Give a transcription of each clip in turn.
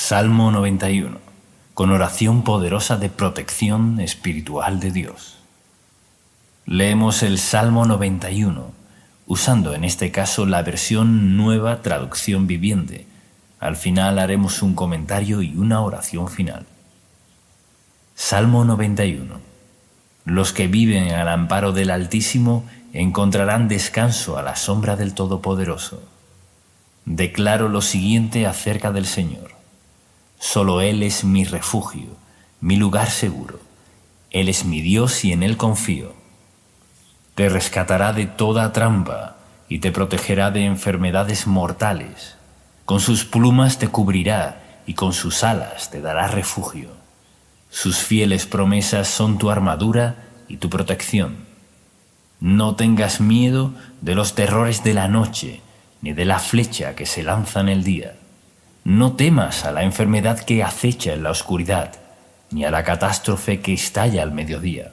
Salmo 91, con oración poderosa de protección espiritual de Dios. Leemos el Salmo 91, usando en este caso la versión Nueva Traducción Viviente. Al final haremos un comentario y una oración final. Salmo 91. Los que viven al amparo del Altísimo encontrarán descanso a la sombra del Todopoderoso. Declaro lo siguiente acerca del Señor. Solo Él es mi refugio, mi lugar seguro. Él es mi Dios y en Él confío. Te rescatará de toda trampa y te protegerá de enfermedades mortales. Con sus plumas te cubrirá y con sus alas te dará refugio. Sus fieles promesas son tu armadura y tu protección. No tengas miedo de los terrores de la noche, ni de la flecha que se lanza en el día. No temas a la enfermedad que acecha en la oscuridad, ni a la catástrofe que estalla al mediodía.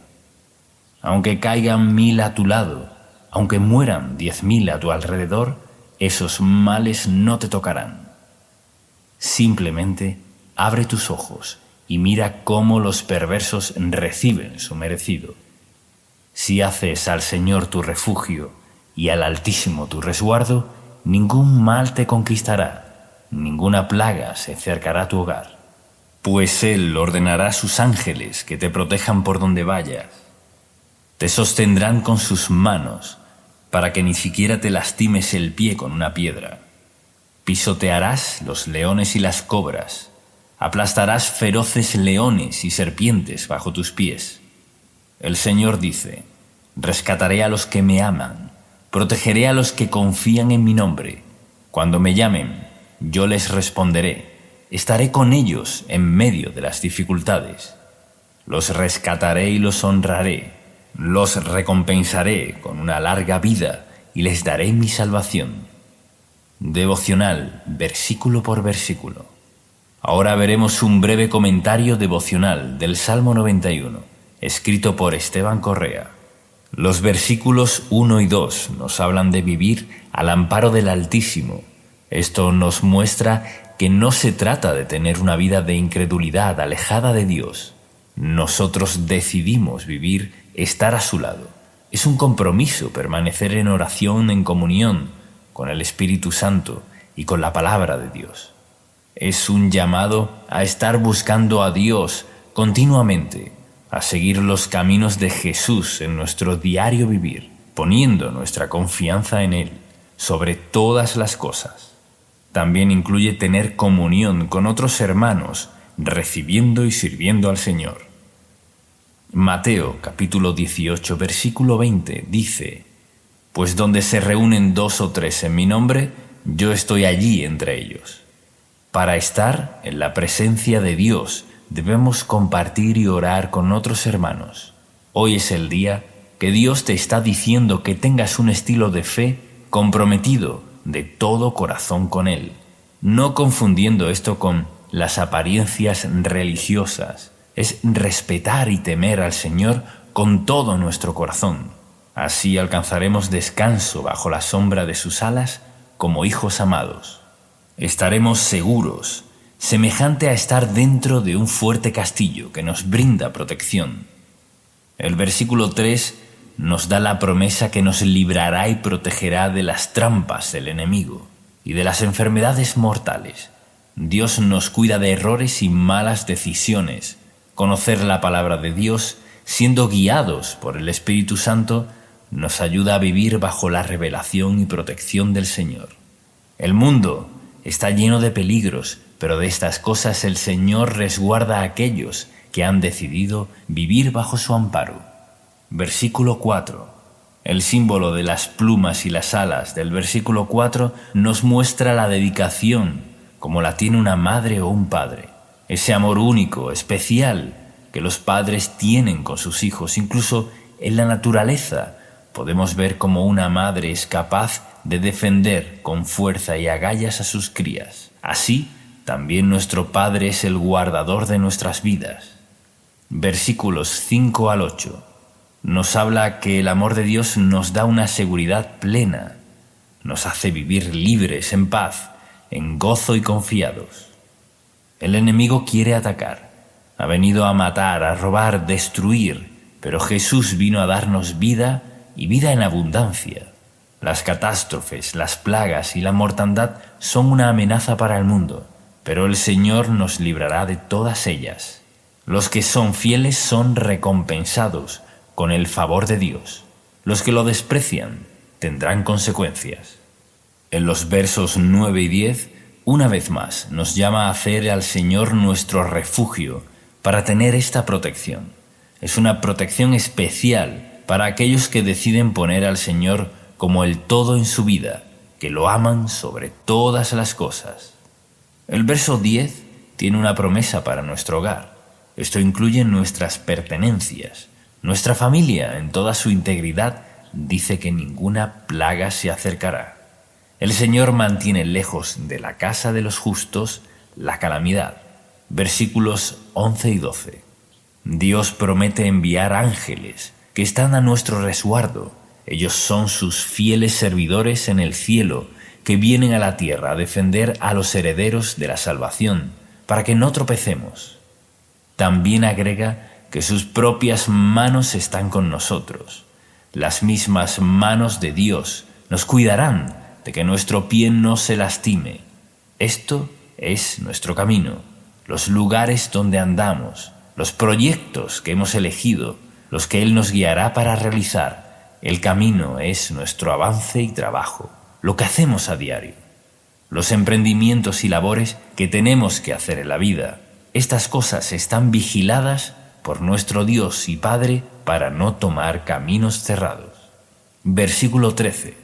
Aunque caigan 1000 a tu lado, aunque mueran 10.000 a tu alrededor, esos males no te tocarán. Simplemente abre tus ojos y mira cómo los perversos reciben su merecido. Si haces al Señor tu refugio y al Altísimo tu resguardo, ningún mal te conquistará. Ninguna plaga se acercará a tu hogar, pues Él ordenará a sus ángeles que te protejan por donde vayas. Te sostendrán con sus manos, para que ni siquiera te lastimes el pie con una piedra. Pisotearás los leones y las cobras, aplastarás feroces leones y serpientes bajo tus pies. El Señor dice: rescataré a los que me aman, protegeré a los que confían en mi nombre. Cuando me llamen, yo les responderé, estaré con ellos en medio de las dificultades. Los rescataré y los honraré, los recompensaré con una larga vida y les daré mi salvación. Devocional, versículo por versículo. Ahora veremos un breve comentario devocional del Salmo 91, escrito por Esteban Correa. Los versículos 1 y 2 nos hablan de vivir al amparo del Altísimo. Esto nos muestra que no se trata de tener una vida de incredulidad alejada de Dios. Nosotros decidimos vivir, estar a su lado. Es un compromiso permanecer en oración, en comunión con el Espíritu Santo y con la palabra de Dios. Es un llamado a estar buscando a Dios continuamente, a seguir los caminos de Jesús en nuestro diario vivir, poniendo nuestra confianza en Él sobre todas las cosas. También incluye tener comunión con otros hermanos, recibiendo y sirviendo al Señor. Mateo capítulo 18 versículo 20 dice: pues donde se reúnen 2 o 3 en mi nombre, yo estoy allí entre ellos. Para estar en la presencia de Dios debemos compartir y orar con otros hermanos. Hoy es el día que Dios te está diciendo que tengas un estilo de fe comprometido de todo corazón con Él, no confundiendo esto con las apariencias religiosas. Es respetar y temer al Señor con todo nuestro corazón. Así alcanzaremos descanso bajo la sombra de sus alas como hijos amados. Estaremos seguros, semejante a estar dentro de un fuerte castillo que nos brinda protección. El versículo 3 nos da la promesa que nos librará y protegerá de las trampas del enemigo y de las enfermedades mortales. Dios nos cuida de errores y malas decisiones. Conocer la palabra de Dios, siendo guiados por el Espíritu Santo, nos ayuda a vivir bajo la revelación y protección del Señor. El mundo está lleno de peligros, pero de estas cosas el Señor resguarda a aquellos que han decidido vivir bajo su amparo. Versículo 4. El símbolo de las plumas y las alas del versículo 4 nos muestra la dedicación, como la tiene una madre o un padre. Ese amor único, especial, que los padres tienen con sus hijos. Incluso en la naturaleza podemos ver cómo una madre es capaz de defender con fuerza y agallas a sus crías. Así, también nuestro Padre es el guardador de nuestras vidas. Versículos 5 al 8. Nos habla que el amor de Dios nos da una seguridad plena, nos hace vivir libres, en paz, en gozo y confiados. El enemigo quiere atacar. Ha venido a matar, a robar, destruir, pero Jesús vino a darnos vida y vida en abundancia. Las catástrofes, las plagas y la mortandad son una amenaza para el mundo, pero el Señor nos librará de todas ellas. Los que son fieles son recompensados con el favor de Dios. Los que lo desprecian tendrán consecuencias. En los versos 9 y 10, una vez más, nos llama a hacer al Señor nuestro refugio para tener esta protección. Es una protección especial para aquellos que deciden poner al Señor como el todo en su vida, que lo aman sobre todas las cosas. El verso 10 tiene una promesa para nuestro hogar. Esto incluye nuestras pertenencias. Nuestra familia, en toda su integridad, dice que ninguna plaga se acercará. El Señor mantiene lejos de la casa de los justos la calamidad. Versículos 11 y 12. Dios promete enviar ángeles que están a nuestro resguardo. Ellos son sus fieles servidores en el cielo, que vienen a la tierra a defender a los herederos de la salvación, para que no tropecemos. También agrega que sus propias manos están con nosotros. Las mismas manos de Dios nos cuidarán de que nuestro pie no se lastime. Esto es nuestro camino, los lugares donde andamos, los proyectos que hemos elegido, los que Él nos guiará para realizar. El camino es nuestro avance y trabajo, lo que hacemos a diario, los emprendimientos y labores que tenemos que hacer en la vida. Estas cosas están vigiladas por nuestro Dios y Padre para no tomar caminos cerrados. Versículo 13.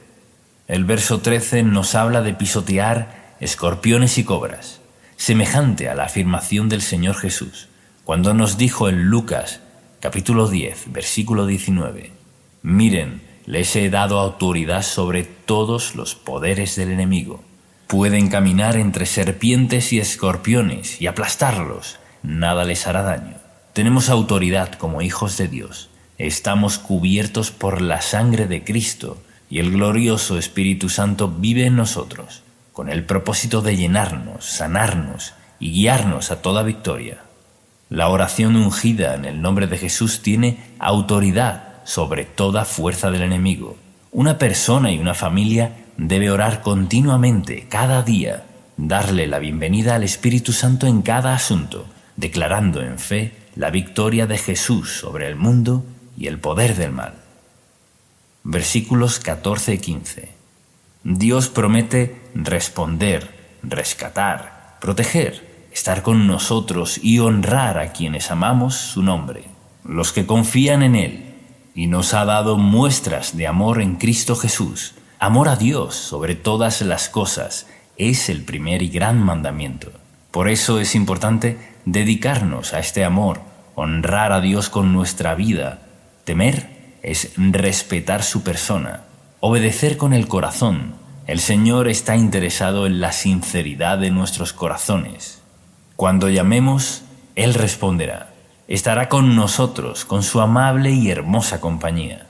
El verso 13 nos habla de pisotear escorpiones y cobras, semejante a la afirmación del Señor Jesús, cuando nos dijo en Lucas, capítulo 10, versículo 19, «Miren, les he dado autoridad sobre todos los poderes del enemigo. Pueden caminar entre serpientes y escorpiones y aplastarlos. Nada les hará daño». Tenemos autoridad como hijos de Dios. Estamos cubiertos por la sangre de Cristo y el glorioso Espíritu Santo vive en nosotros, con el propósito de llenarnos, sanarnos y guiarnos a toda victoria. La oración ungida en el nombre de Jesús tiene autoridad sobre toda fuerza del enemigo. Una persona y una familia debe orar continuamente, cada día, darle la bienvenida al Espíritu Santo en cada asunto, declarando en fe la victoria de Jesús sobre el mundo y el poder del mal. Versículos 14 y 15. Dios promete responder, rescatar, proteger, estar con nosotros y honrar a quienes amamos su nombre, los que confían en Él, y nos ha dado muestras de amor en Cristo Jesús. Amor a Dios sobre todas las cosas es el primer y gran mandamiento. Por eso es importante dedicarnos a este amor, honrar a Dios con nuestra vida. Temer es respetar su persona, obedecer con el corazón. El Señor está interesado en la sinceridad de nuestros corazones. Cuando llamemos, Él responderá. Estará con nosotros, con su amable y hermosa compañía.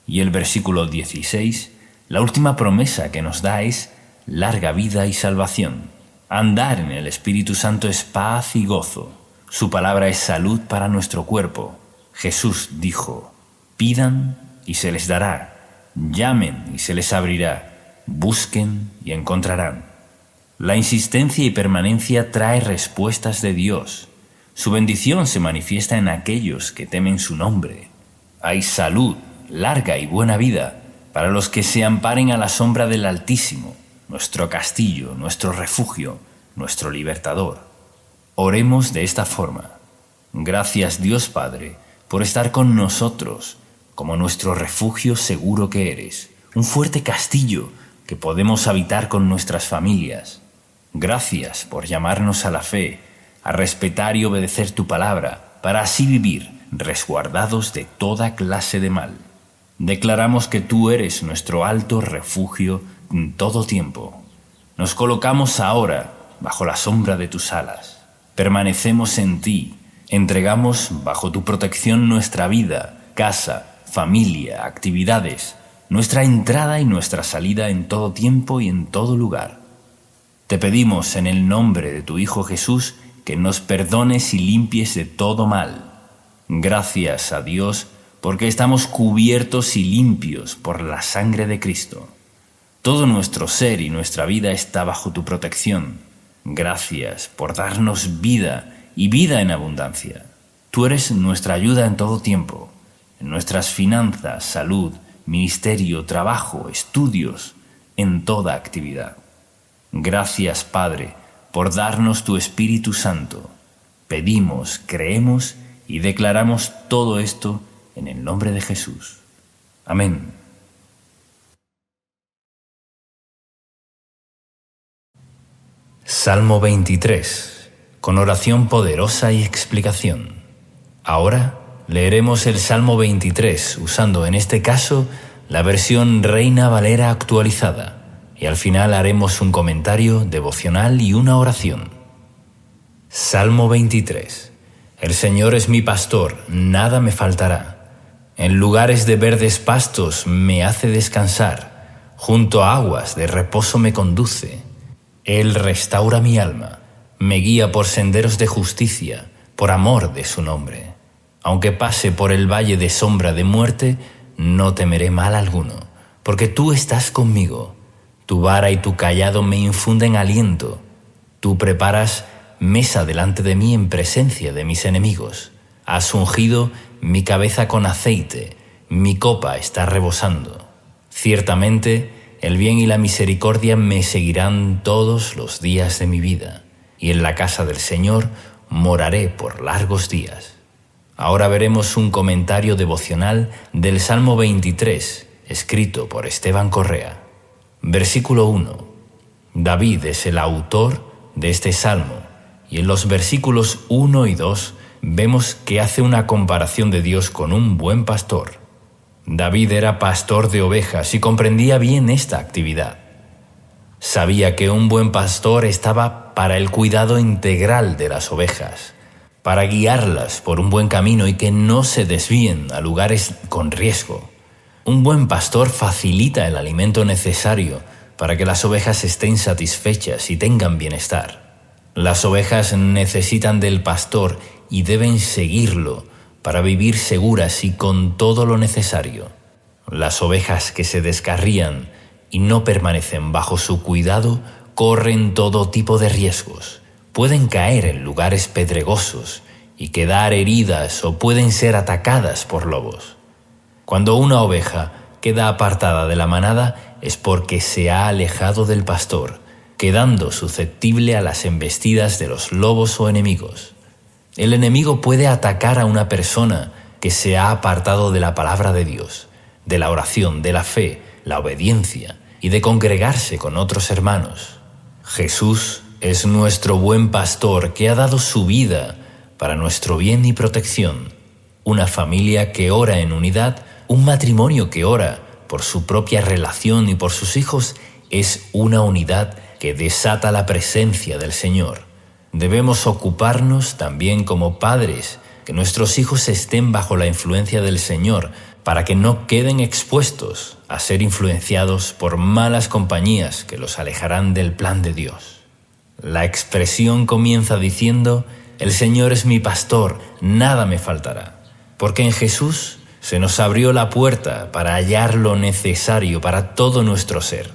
Y el versículo 16, la última promesa que nos da es larga vida y salvación. Andar en el Espíritu Santo es paz y gozo. Su palabra es salud para nuestro cuerpo. Jesús dijo, pidan y se les dará, llamen y se les abrirá, busquen y encontrarán. La insistencia y permanencia trae respuestas de Dios. Su bendición se manifiesta en aquellos que temen su nombre. Hay salud, larga y buena vida para los que se amparen a la sombra del Altísimo, nuestro castillo, nuestro refugio, nuestro libertador. Oremos de esta forma. Gracias, Dios Padre, por estar con nosotros, como nuestro refugio seguro que eres, un fuerte castillo que podemos habitar con nuestras familias. Gracias por llamarnos a la fe, a respetar y obedecer tu palabra, para así vivir resguardados de toda clase de mal. Declaramos que tú eres nuestro alto refugio en todo tiempo. Nos colocamos ahora bajo la sombra de tus alas. Permanecemos en ti. Entregamos bajo tu protección nuestra vida, casa, familia, actividades, nuestra entrada y nuestra salida en todo tiempo y en todo lugar. Te pedimos en el nombre de tu Hijo Jesús que nos perdones y limpies de todo mal. Gracias a Dios porque estamos cubiertos y limpios por la sangre de Cristo. Todo nuestro ser y nuestra vida está bajo tu protección. Gracias por darnos vida y vida en abundancia. Tú eres nuestra ayuda en todo tiempo, en nuestras finanzas, salud, ministerio, trabajo, estudios, en toda actividad. Gracias, Padre, por darnos tu Espíritu Santo. Pedimos, creemos y declaramos todo esto en el nombre de Jesús. Amén. Salmo 23, con oración poderosa y explicación. Ahora leeremos el Salmo 23 usando en este caso la versión Reina Valera actualizada y al final haremos un comentario devocional y una oración. Salmo 23. El Señor es mi pastor, nada me faltará. En lugares de verdes pastos me hace descansar, junto a aguas de reposo me conduce. Él restaura mi alma, me guía por senderos de justicia, por amor de su nombre. Aunque pase por el valle de sombra de muerte, no temeré mal alguno, porque tú estás conmigo. Tu vara y tu cayado me infunden aliento. Tú preparas mesa delante de mí en presencia de mis enemigos. Has ungido mi cabeza con aceite, mi copa está rebosando. Ciertamente, el bien y la misericordia me seguirán todos los días de mi vida, y en la casa del Señor moraré por largos días. Ahora veremos un comentario devocional del Salmo 23, escrito por Esteban Correa. Versículo 1. David es el autor de este salmo, y en los versículos 1 y 2 vemos que hace una comparación de Dios con un buen pastor. David era pastor de ovejas y comprendía bien esta actividad. Sabía que un buen pastor estaba para el cuidado integral de las ovejas, para guiarlas por un buen camino y que no se desvíen a lugares con riesgo. Un buen pastor facilita el alimento necesario para que las ovejas estén satisfechas y tengan bienestar. Las ovejas necesitan del pastor y deben seguirlo para vivir seguras y con todo lo necesario. Las ovejas que se descarrían y no permanecen bajo su cuidado corren todo tipo de riesgos. Pueden caer en lugares pedregosos y quedar heridas o pueden ser atacadas por lobos. Cuando una oveja queda apartada de la manada es porque se ha alejado del pastor, quedando susceptible a las embestidas de los lobos o enemigos. El enemigo puede atacar a una persona que se ha apartado de la palabra de Dios, de la oración, de la fe, la obediencia y de congregarse con otros hermanos. Jesús es nuestro buen pastor que ha dado su vida para nuestro bien y protección. Una familia que ora en unidad, un matrimonio que ora por su propia relación y por sus hijos es una unidad que desata la presencia del Señor. Debemos ocuparnos también como padres, que nuestros hijos estén bajo la influencia del Señor, para que no queden expuestos a ser influenciados por malas compañías que los alejarán del plan de Dios. La expresión comienza diciendo: el Señor es mi pastor, nada me faltará, porque en Jesús se nos abrió la puerta para hallar lo necesario para todo nuestro ser.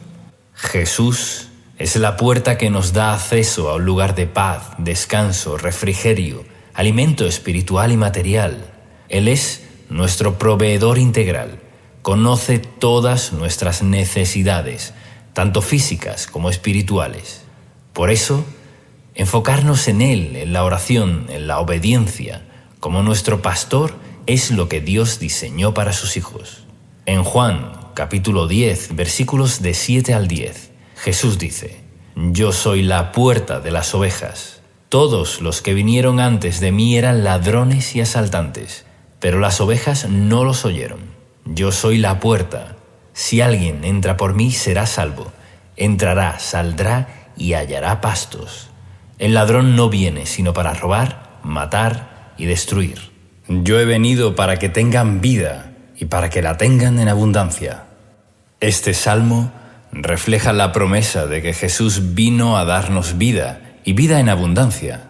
Jesús es la puerta que nos da acceso a un lugar de paz, descanso, refrigerio, alimento espiritual y material. Él es nuestro proveedor integral. Conoce todas nuestras necesidades, tanto físicas como espirituales. Por eso, enfocarnos en Él, en la oración, en la obediencia, como nuestro pastor, es lo que Dios diseñó para sus hijos. En Juan, capítulo 10, versículos de 7 al 10, Jesús dice: yo soy la puerta de las ovejas. Todos los que vinieron antes de mí eran ladrones y asaltantes, pero las ovejas no los oyeron. Yo soy la puerta. Si alguien entra por mí, será salvo. Entrará, saldrá y hallará pastos. El ladrón no viene sino para robar, matar y destruir. Yo he venido para que tengan vida y para que la tengan en abundancia. Este salmo refleja la promesa de que Jesús vino a darnos vida y vida en abundancia.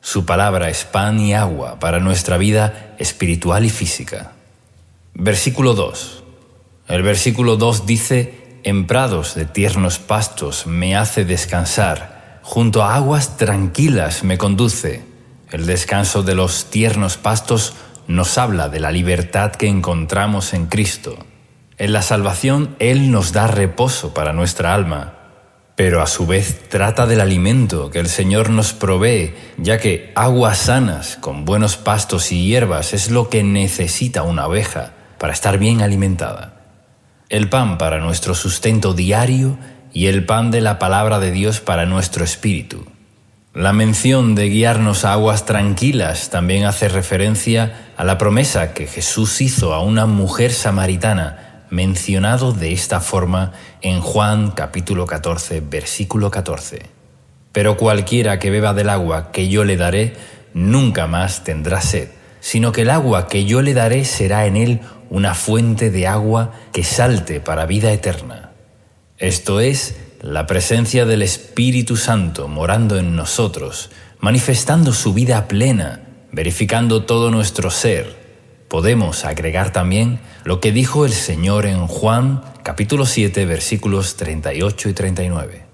Su palabra es pan y agua para nuestra vida espiritual y física. Versículo 2. El versículo 2 dice: en prados de tiernos pastos me hace descansar, junto a aguas tranquilas me conduce. El descanso de los tiernos pastos nos habla de la libertad que encontramos en Cristo. En la salvación Él nos da reposo para nuestra alma, pero a su vez trata del alimento que el Señor nos provee, ya que aguas sanas con buenos pastos y hierbas es lo que necesita una oveja para estar bien alimentada. El pan para nuestro sustento diario y el pan de la palabra de Dios para nuestro espíritu. La mención de guiarnos a aguas tranquilas también hace referencia a la promesa que Jesús hizo a una mujer samaritana, mencionado de esta forma en Juan capítulo 14, versículo 14. Pero cualquiera que beba del agua que yo le daré, nunca más tendrá sed, sino que el agua que yo le daré será en él una fuente de agua que salte para vida eterna. Esto es, la presencia del Espíritu Santo morando en nosotros, manifestando su vida plena, verificando todo nuestro ser. Podemos agregar también lo que dijo el Señor en Juan capítulo 7 versículos 38 y 39.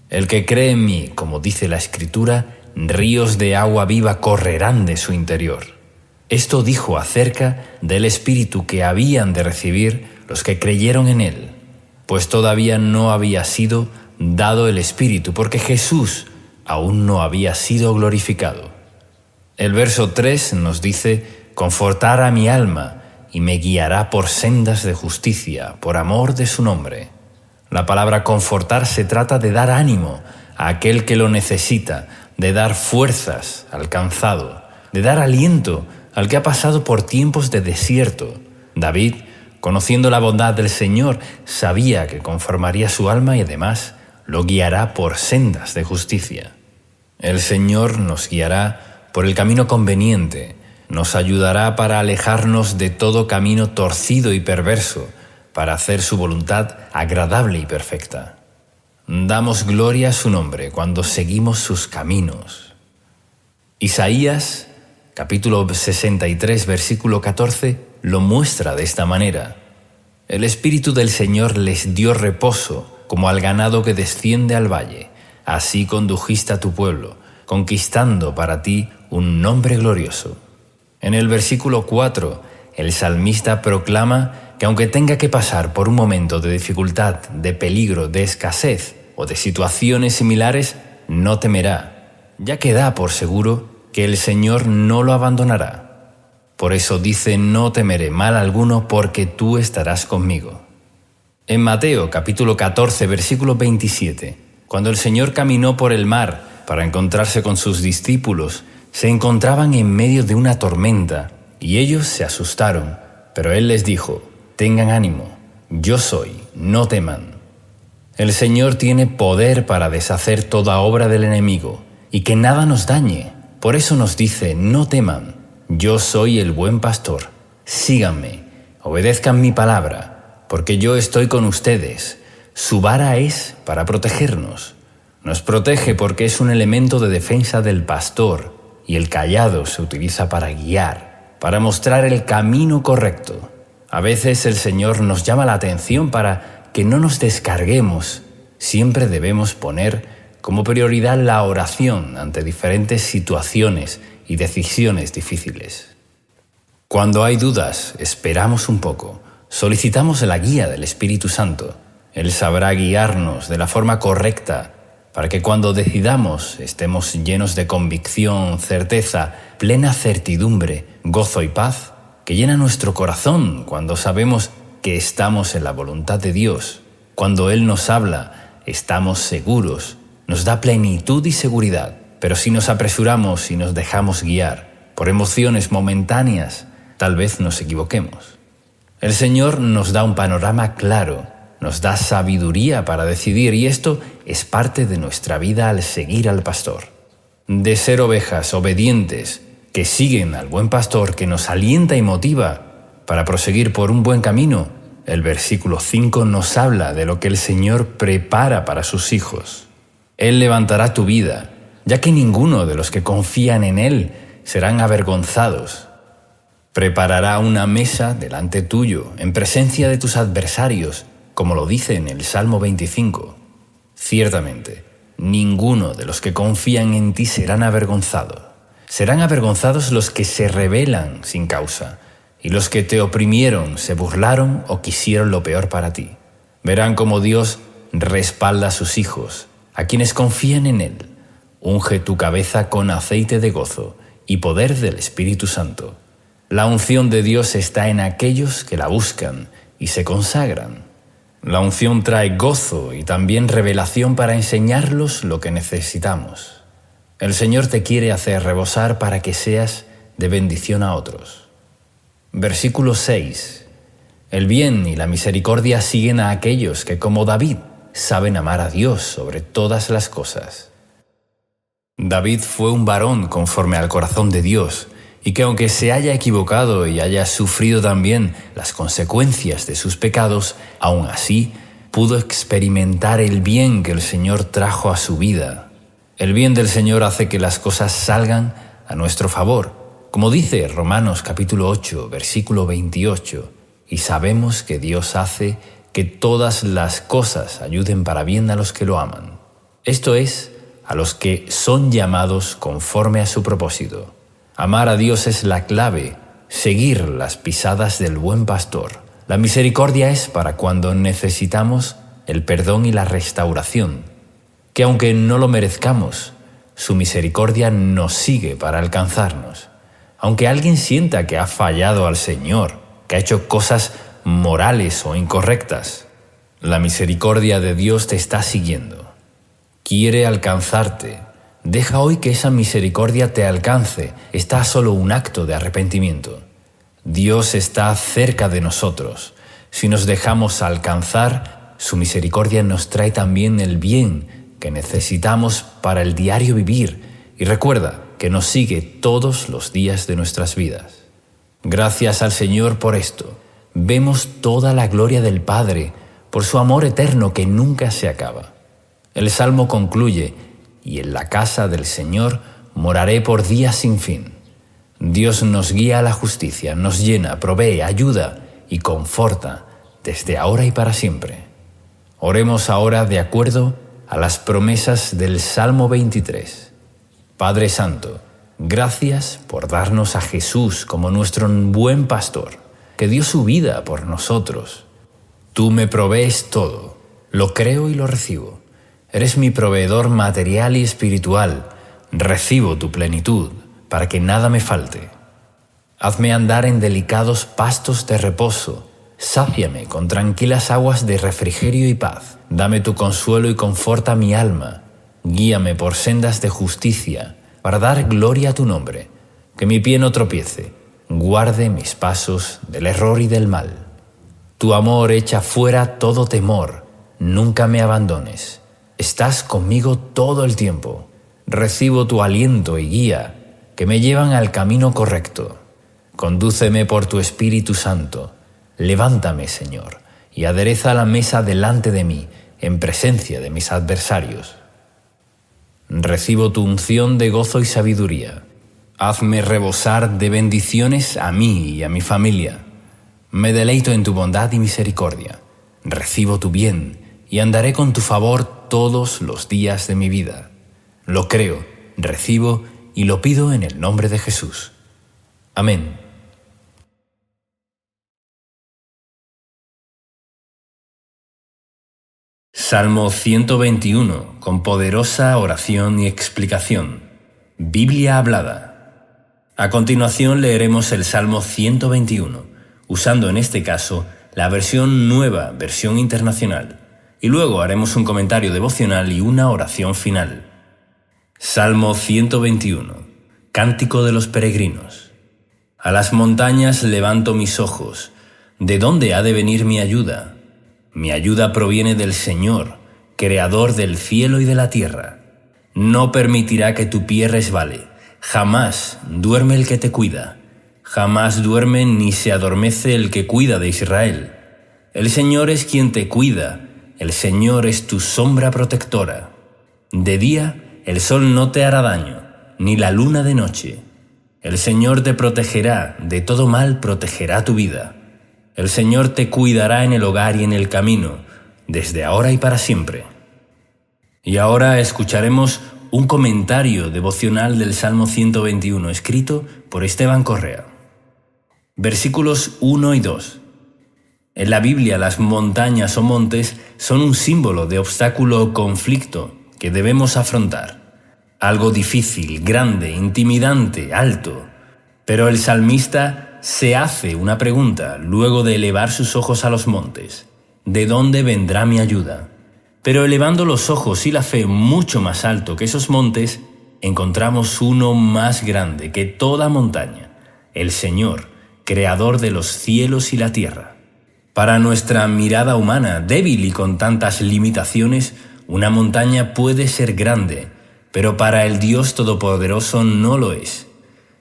El que cree en mí, como dice la Escritura, ríos de agua viva correrán de su interior. Esto dijo acerca del Espíritu que habían de recibir los que creyeron en Él, pues todavía no había sido dado el Espíritu, porque Jesús aún no había sido glorificado. El verso 3 nos dice: confortará mi alma y me guiará por sendas de justicia, por amor de su nombre. La palabra confortar se trata de dar ánimo a aquel que lo necesita, de dar fuerzas al cansado, de dar aliento al que ha pasado por tiempos de desierto. David, conociendo la bondad del Señor, sabía que conformaría su alma y además lo guiará por sendas de justicia. El Señor nos guiará por el camino conveniente, nos ayudará para alejarnos de todo camino torcido y perverso, para hacer su voluntad agradable y perfecta. Damos gloria a su nombre cuando seguimos sus caminos. Isaías, capítulo 63, versículo 14, lo muestra de esta manera: el Espíritu del Señor les dio reposo, como al ganado que desciende al valle. Así condujiste a tu pueblo, conquistando para ti un nombre glorioso. En el versículo 4, el salmista proclama que aunque tenga que pasar por un momento de dificultad, de peligro, de escasez o de situaciones similares, no temerá, ya que da por seguro que el Señor no lo abandonará. Por eso dice: no temeré mal alguno, porque tú estarás conmigo. En Mateo capítulo 14, versículo 27, cuando el Señor caminó por el mar para encontrarse con sus discípulos, se encontraban en medio de una tormenta y ellos se asustaron, pero Él les dijo: tengan ánimo, yo soy, no teman. El Señor tiene poder para deshacer toda obra del enemigo y que nada nos dañe. Por eso nos dice: no teman, yo soy el buen pastor, síganme, obedezcan mi palabra, porque yo estoy con ustedes. Su vara es para protegernos. Nos protege porque es un elemento de defensa del pastor, y el cayado se utiliza para guiar, para mostrar el camino correcto. A veces el Señor nos llama la atención para que no nos descarguemos. Siempre debemos poner como prioridad la oración ante diferentes situaciones y decisiones difíciles. Cuando hay dudas, esperamos un poco, solicitamos la guía del Espíritu Santo. Él sabrá guiarnos de la forma correcta, para que cuando decidamos estemos llenos de convicción, certeza, plena certidumbre, gozo y paz, que llena nuestro corazón cuando sabemos que estamos en la voluntad de Dios. Cuando Él nos habla, estamos seguros, nos da plenitud y seguridad. Pero si nos apresuramos y nos dejamos guiar por emociones momentáneas, tal vez nos equivoquemos. El Señor nos da un panorama claro, nos da sabiduría para decidir, y esto es parte de nuestra vida al seguir al pastor. De ser ovejas obedientes que siguen al buen pastor que nos alienta y motiva para proseguir por un buen camino, el versículo 5 nos habla de lo que el Señor prepara para sus hijos. Él levantará tu vida, ya que ninguno de los que confían en Él serán avergonzados. Preparará una mesa delante tuyo, en presencia de tus adversarios, como lo dice en el Salmo 25. Ciertamente, ninguno de los que confían en ti serán avergonzados. Serán avergonzados los que se rebelan sin causa, y los que te oprimieron, se burlaron o quisieron lo peor para ti. Verán cómo Dios respalda a sus hijos, a quienes confían en Él. Unge tu cabeza con aceite de gozo y poder del Espíritu Santo. La unción de Dios está en aquellos que la buscan y se consagran. La unción trae gozo y también revelación para enseñarlos lo que necesitamos. El Señor te quiere hacer rebosar para que seas de bendición a otros. Versículo 6. El bien y la misericordia siguen a aquellos que, como David, saben amar a Dios sobre todas las cosas. David fue un varón conforme al corazón de Dios, y que aunque se haya equivocado y haya sufrido también las consecuencias de sus pecados, aún así pudo experimentar el bien que el Señor trajo a su vida. El bien del Señor hace que las cosas salgan a nuestro favor, como dice Romanos capítulo 8, versículo 28, y sabemos que Dios hace que todas las cosas ayuden para bien a los que lo aman. Esto es, a los que son llamados conforme a su propósito. Amar a Dios es la clave, seguir las pisadas del buen pastor. La misericordia es para cuando necesitamos el perdón y la restauración, que aunque no lo merezcamos, su misericordia nos sigue para alcanzarnos. Aunque alguien sienta que ha fallado al Señor, que ha hecho cosas morales o incorrectas, la misericordia de Dios te está siguiendo. Quiere alcanzarte. Deja hoy que esa misericordia te alcance. Está solo un acto de arrepentimiento. Dios está cerca de nosotros. Si nos dejamos alcanzar, su misericordia nos trae también el bien que necesitamos para el diario vivir. Y recuerda que nos sigue todos los días de nuestras vidas. Gracias al Señor por esto. Vemos toda la gloria del Padre por su amor eterno que nunca se acaba. El Salmo concluye: y en la casa del Señor moraré por días sin fin. Dios nos guía a la justicia, nos llena, provee, ayuda y conforta desde ahora y para siempre. Oremos ahora de acuerdo a las promesas del Salmo 23. Padre Santo, gracias por darnos a Jesús como nuestro buen pastor, que dio su vida por nosotros. Tú me provees todo, lo creo y lo recibo. Eres mi proveedor material y espiritual. Recibo tu plenitud para que nada me falte. Hazme andar en delicados pastos de reposo. Sáciame con tranquilas aguas de refrigerio y paz. Dame tu consuelo y conforta mi alma. Guíame por sendas de justicia para dar gloria a tu nombre. Que mi pie no tropiece. Guarde mis pasos del error y del mal. Tu amor echa fuera todo temor. Nunca me abandones. Estás conmigo todo el tiempo. Recibo tu aliento y guía, que me llevan al camino correcto. Condúceme por tu Espíritu Santo. Levántame, Señor, y adereza la mesa delante de mí, en presencia de mis adversarios. Recibo tu unción de gozo y sabiduría. Hazme rebosar de bendiciones a mí y a mi familia. Me deleito en tu bondad y misericordia. Recibo tu bien y andaré con tu favor todos los días de mi vida. Lo creo, recibo y lo pido en el nombre de Jesús. Amén. Salmo 121, con poderosa oración y explicación. Biblia hablada. A continuación leeremos el Salmo 121, usando en este caso la versión nueva, versión internacional. Y luego haremos un comentario devocional y una oración final. Salmo 121. Cántico de los peregrinos. A las montañas levanto mis ojos. ¿De dónde ha de venir mi ayuda? Mi ayuda proviene del Señor, creador del cielo y de la tierra. No permitirá que tu pie resbale. Jamás duerme el que te cuida. Jamás duerme ni se adormece el que cuida de Israel. El Señor es quien te cuida. El Señor es tu sombra protectora. De día el sol no te hará daño, ni la luna de noche. El Señor te protegerá, de todo mal protegerá tu vida. El Señor te cuidará en el hogar y en el camino, desde ahora y para siempre. Y ahora escucharemos un comentario devocional del Salmo 121, escrito por Esteban Correa. Versículos 1 y 2. En la Biblia, las montañas o montes son un símbolo de obstáculo o conflicto que debemos afrontar. Algo difícil, grande, intimidante, alto. Pero el salmista se hace una pregunta luego de elevar sus ojos a los montes. ¿De dónde vendrá mi ayuda? Pero elevando los ojos y la fe mucho más alto que esos montes, encontramos uno más grande que toda montaña, el Señor, creador de los cielos y la tierra. Para nuestra mirada humana, débil y con tantas limitaciones, una montaña puede ser grande, pero para el Dios Todopoderoso no lo es.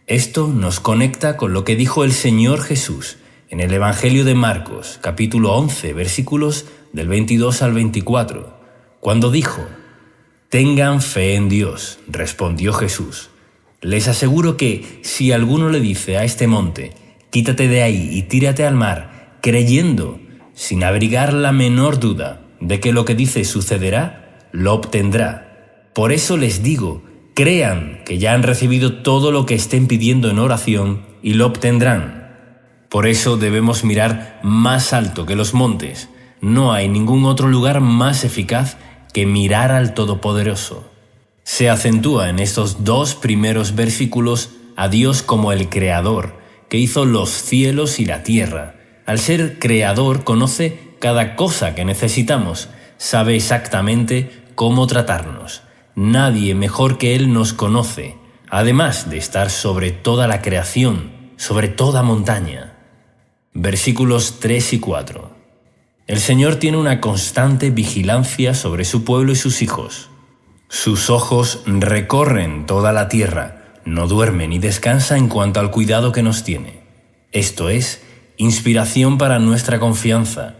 Esto nos conecta con lo que dijo el Señor Jesús en el Evangelio de Marcos, capítulo 11, versículos del 22 al 24, cuando dijo: «Tengan fe en Dios», respondió Jesús. «Les aseguro que si alguno le dice a este monte, quítate de ahí y tírate al mar, creyendo, sin abrigar la menor duda de que lo que dice sucederá, lo obtendrá. Por eso les digo, crean que ya han recibido todo lo que estén pidiendo en oración y lo obtendrán». Por eso debemos mirar más alto que los montes. No hay ningún otro lugar más eficaz que mirar al Todopoderoso. Se acentúa en estos dos primeros versículos a Dios como el Creador, que hizo los cielos y la tierra. Al ser Creador, conoce cada cosa que necesitamos, sabe exactamente cómo tratarnos. Nadie mejor que Él nos conoce, además de estar sobre toda la creación, sobre toda montaña. Versículos 3 y 4. El Señor tiene una constante vigilancia sobre su pueblo y sus hijos. Sus ojos recorren toda la tierra, no duerme ni descansa en cuanto al cuidado que nos tiene. Esto es inspiración para nuestra confianza.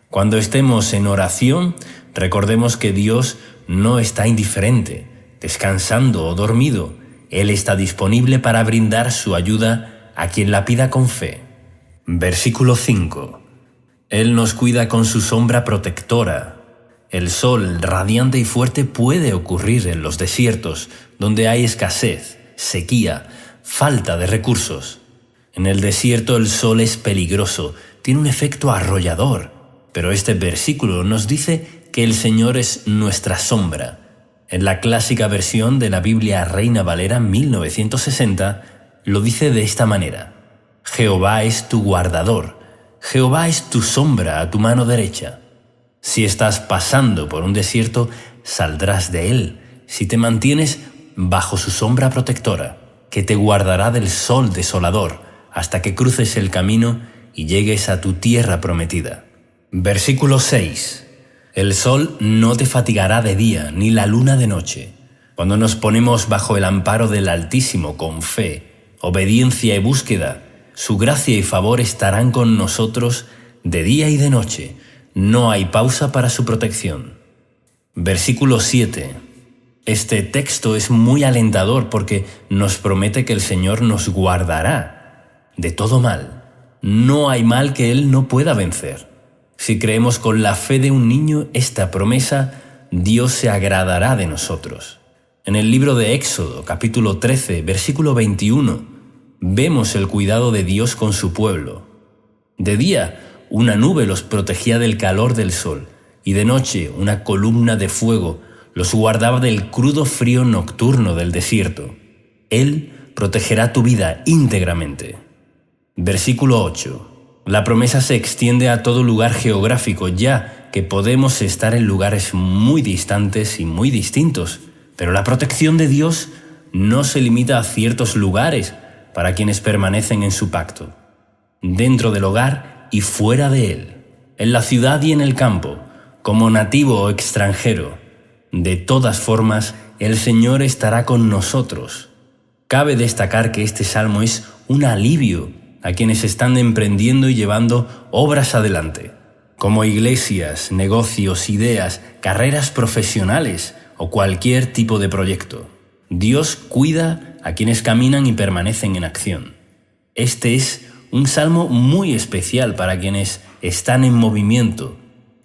Cuando estemos en oración, recordemos que Dios no está indiferente, descansando o dormido. Él está disponible para brindar su ayuda a quien la pida con fe. Versículo 5. Él nos cuida con su sombra protectora. El sol radiante y fuerte puede ocurrir en los desiertos, donde hay escasez, sequía, falta de recursos. En el desierto el sol es peligroso, tiene un efecto arrollador, pero este versículo nos dice que el Señor es nuestra sombra. En la clásica versión de la Biblia Reina Valera 1960 lo dice de esta manera: Jehová es tu guardador, Jehová es tu sombra a tu mano derecha. Si estás pasando por un desierto, saldrás de él, si te mantienes bajo su sombra protectora, que te guardará del sol desolador, hasta que cruces el camino y llegues a tu tierra prometida. Versículo 6. El sol no te fatigará de día, ni la luna de noche. Cuando nos ponemos bajo el amparo del Altísimo con fe, obediencia y búsqueda, su gracia y favor estarán con nosotros de día y de noche. No hay pausa para su protección. Versículo 7. Este texto es muy alentador porque nos promete que el Señor nos guardará de todo mal. No hay mal que Él no pueda vencer. Si creemos con la fe de un niño esta promesa, Dios se agradará de nosotros. En el libro de Éxodo, capítulo 13, versículo 21, vemos el cuidado de Dios con su pueblo. De día, una nube los protegía del calor del sol, y de noche una columna de fuego los guardaba del crudo frío nocturno del desierto. Él protegerá tu vida íntegramente. Versículo 8. La promesa se extiende a todo lugar geográfico, ya que podemos estar en lugares muy distantes y muy distintos, pero la protección de Dios no se limita a ciertos lugares para quienes permanecen en su pacto. Dentro del hogar y fuera de él, en la ciudad y en el campo, como nativo o extranjero, de todas formas, el Señor estará con nosotros. Cabe destacar que este salmo es un alivio a quienes están emprendiendo y llevando obras adelante, como iglesias, negocios, ideas, carreras profesionales o cualquier tipo de proyecto. Dios cuida a quienes caminan y permanecen en acción. Este es un salmo muy especial para quienes están en movimiento.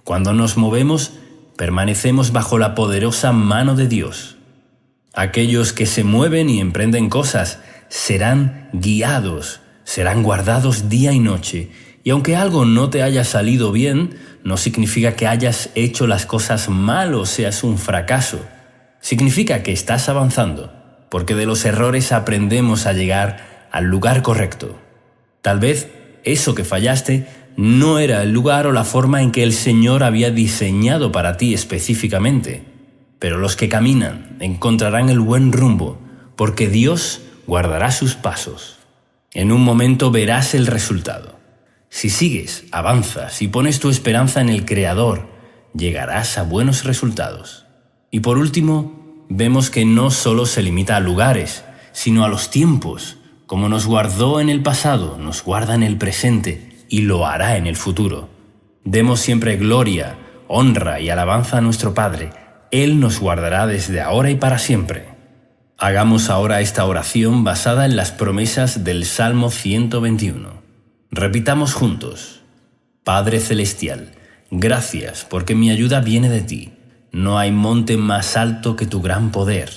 Cuando nos movemos, permanecemos bajo la poderosa mano de Dios. Aquellos que se mueven y emprenden cosas serán guiados, serán guardados día y noche. Y aunque algo no te haya salido bien, no significa que hayas hecho las cosas mal o seas un fracaso. Significa que estás avanzando, porque de los errores aprendemos a llegar al lugar correcto. Tal vez eso que fallaste no era el lugar o la forma en que el Señor había diseñado para ti específicamente, pero los que caminan encontrarán el buen rumbo, porque Dios guardará sus pasos. En un momento verás el resultado. Si sigues, avanzas y pones tu esperanza en el Creador, llegarás a buenos resultados. Y por último, vemos que no solo se limita a lugares, sino a los tiempos. Como nos guardó en el pasado, nos guarda en el presente y lo hará en el futuro. Demos siempre gloria, honra y alabanza a nuestro Padre. Él nos guardará desde ahora y para siempre. Hagamos ahora esta oración basada en las promesas del Salmo 121. Repitamos juntos. Padre Celestial, gracias porque mi ayuda viene de ti. No hay monte más alto que tu gran poder.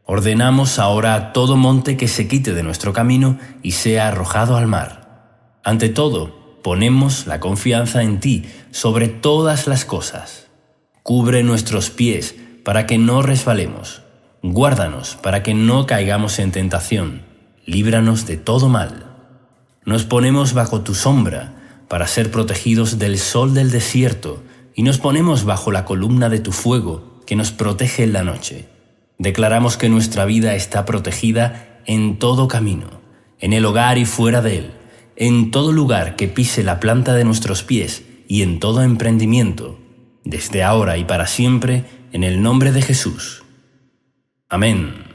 Ordenamos ahora a todo monte que se quite de nuestro camino y sea arrojado al mar. Ante todo, ponemos la confianza en ti sobre todas las cosas. Cubre nuestros pies para que no resbalemos. Guárdanos para que no caigamos en tentación. Líbranos de todo mal. Nos ponemos bajo tu sombra para ser protegidos del sol del desierto y nos ponemos bajo la columna de tu fuego que nos protege en la noche. Declaramos que nuestra vida está protegida en todo camino, en el hogar y fuera de él, en todo lugar que pise la planta de nuestros pies y en todo emprendimiento, desde ahora y para siempre, en el nombre de Jesús. Amén.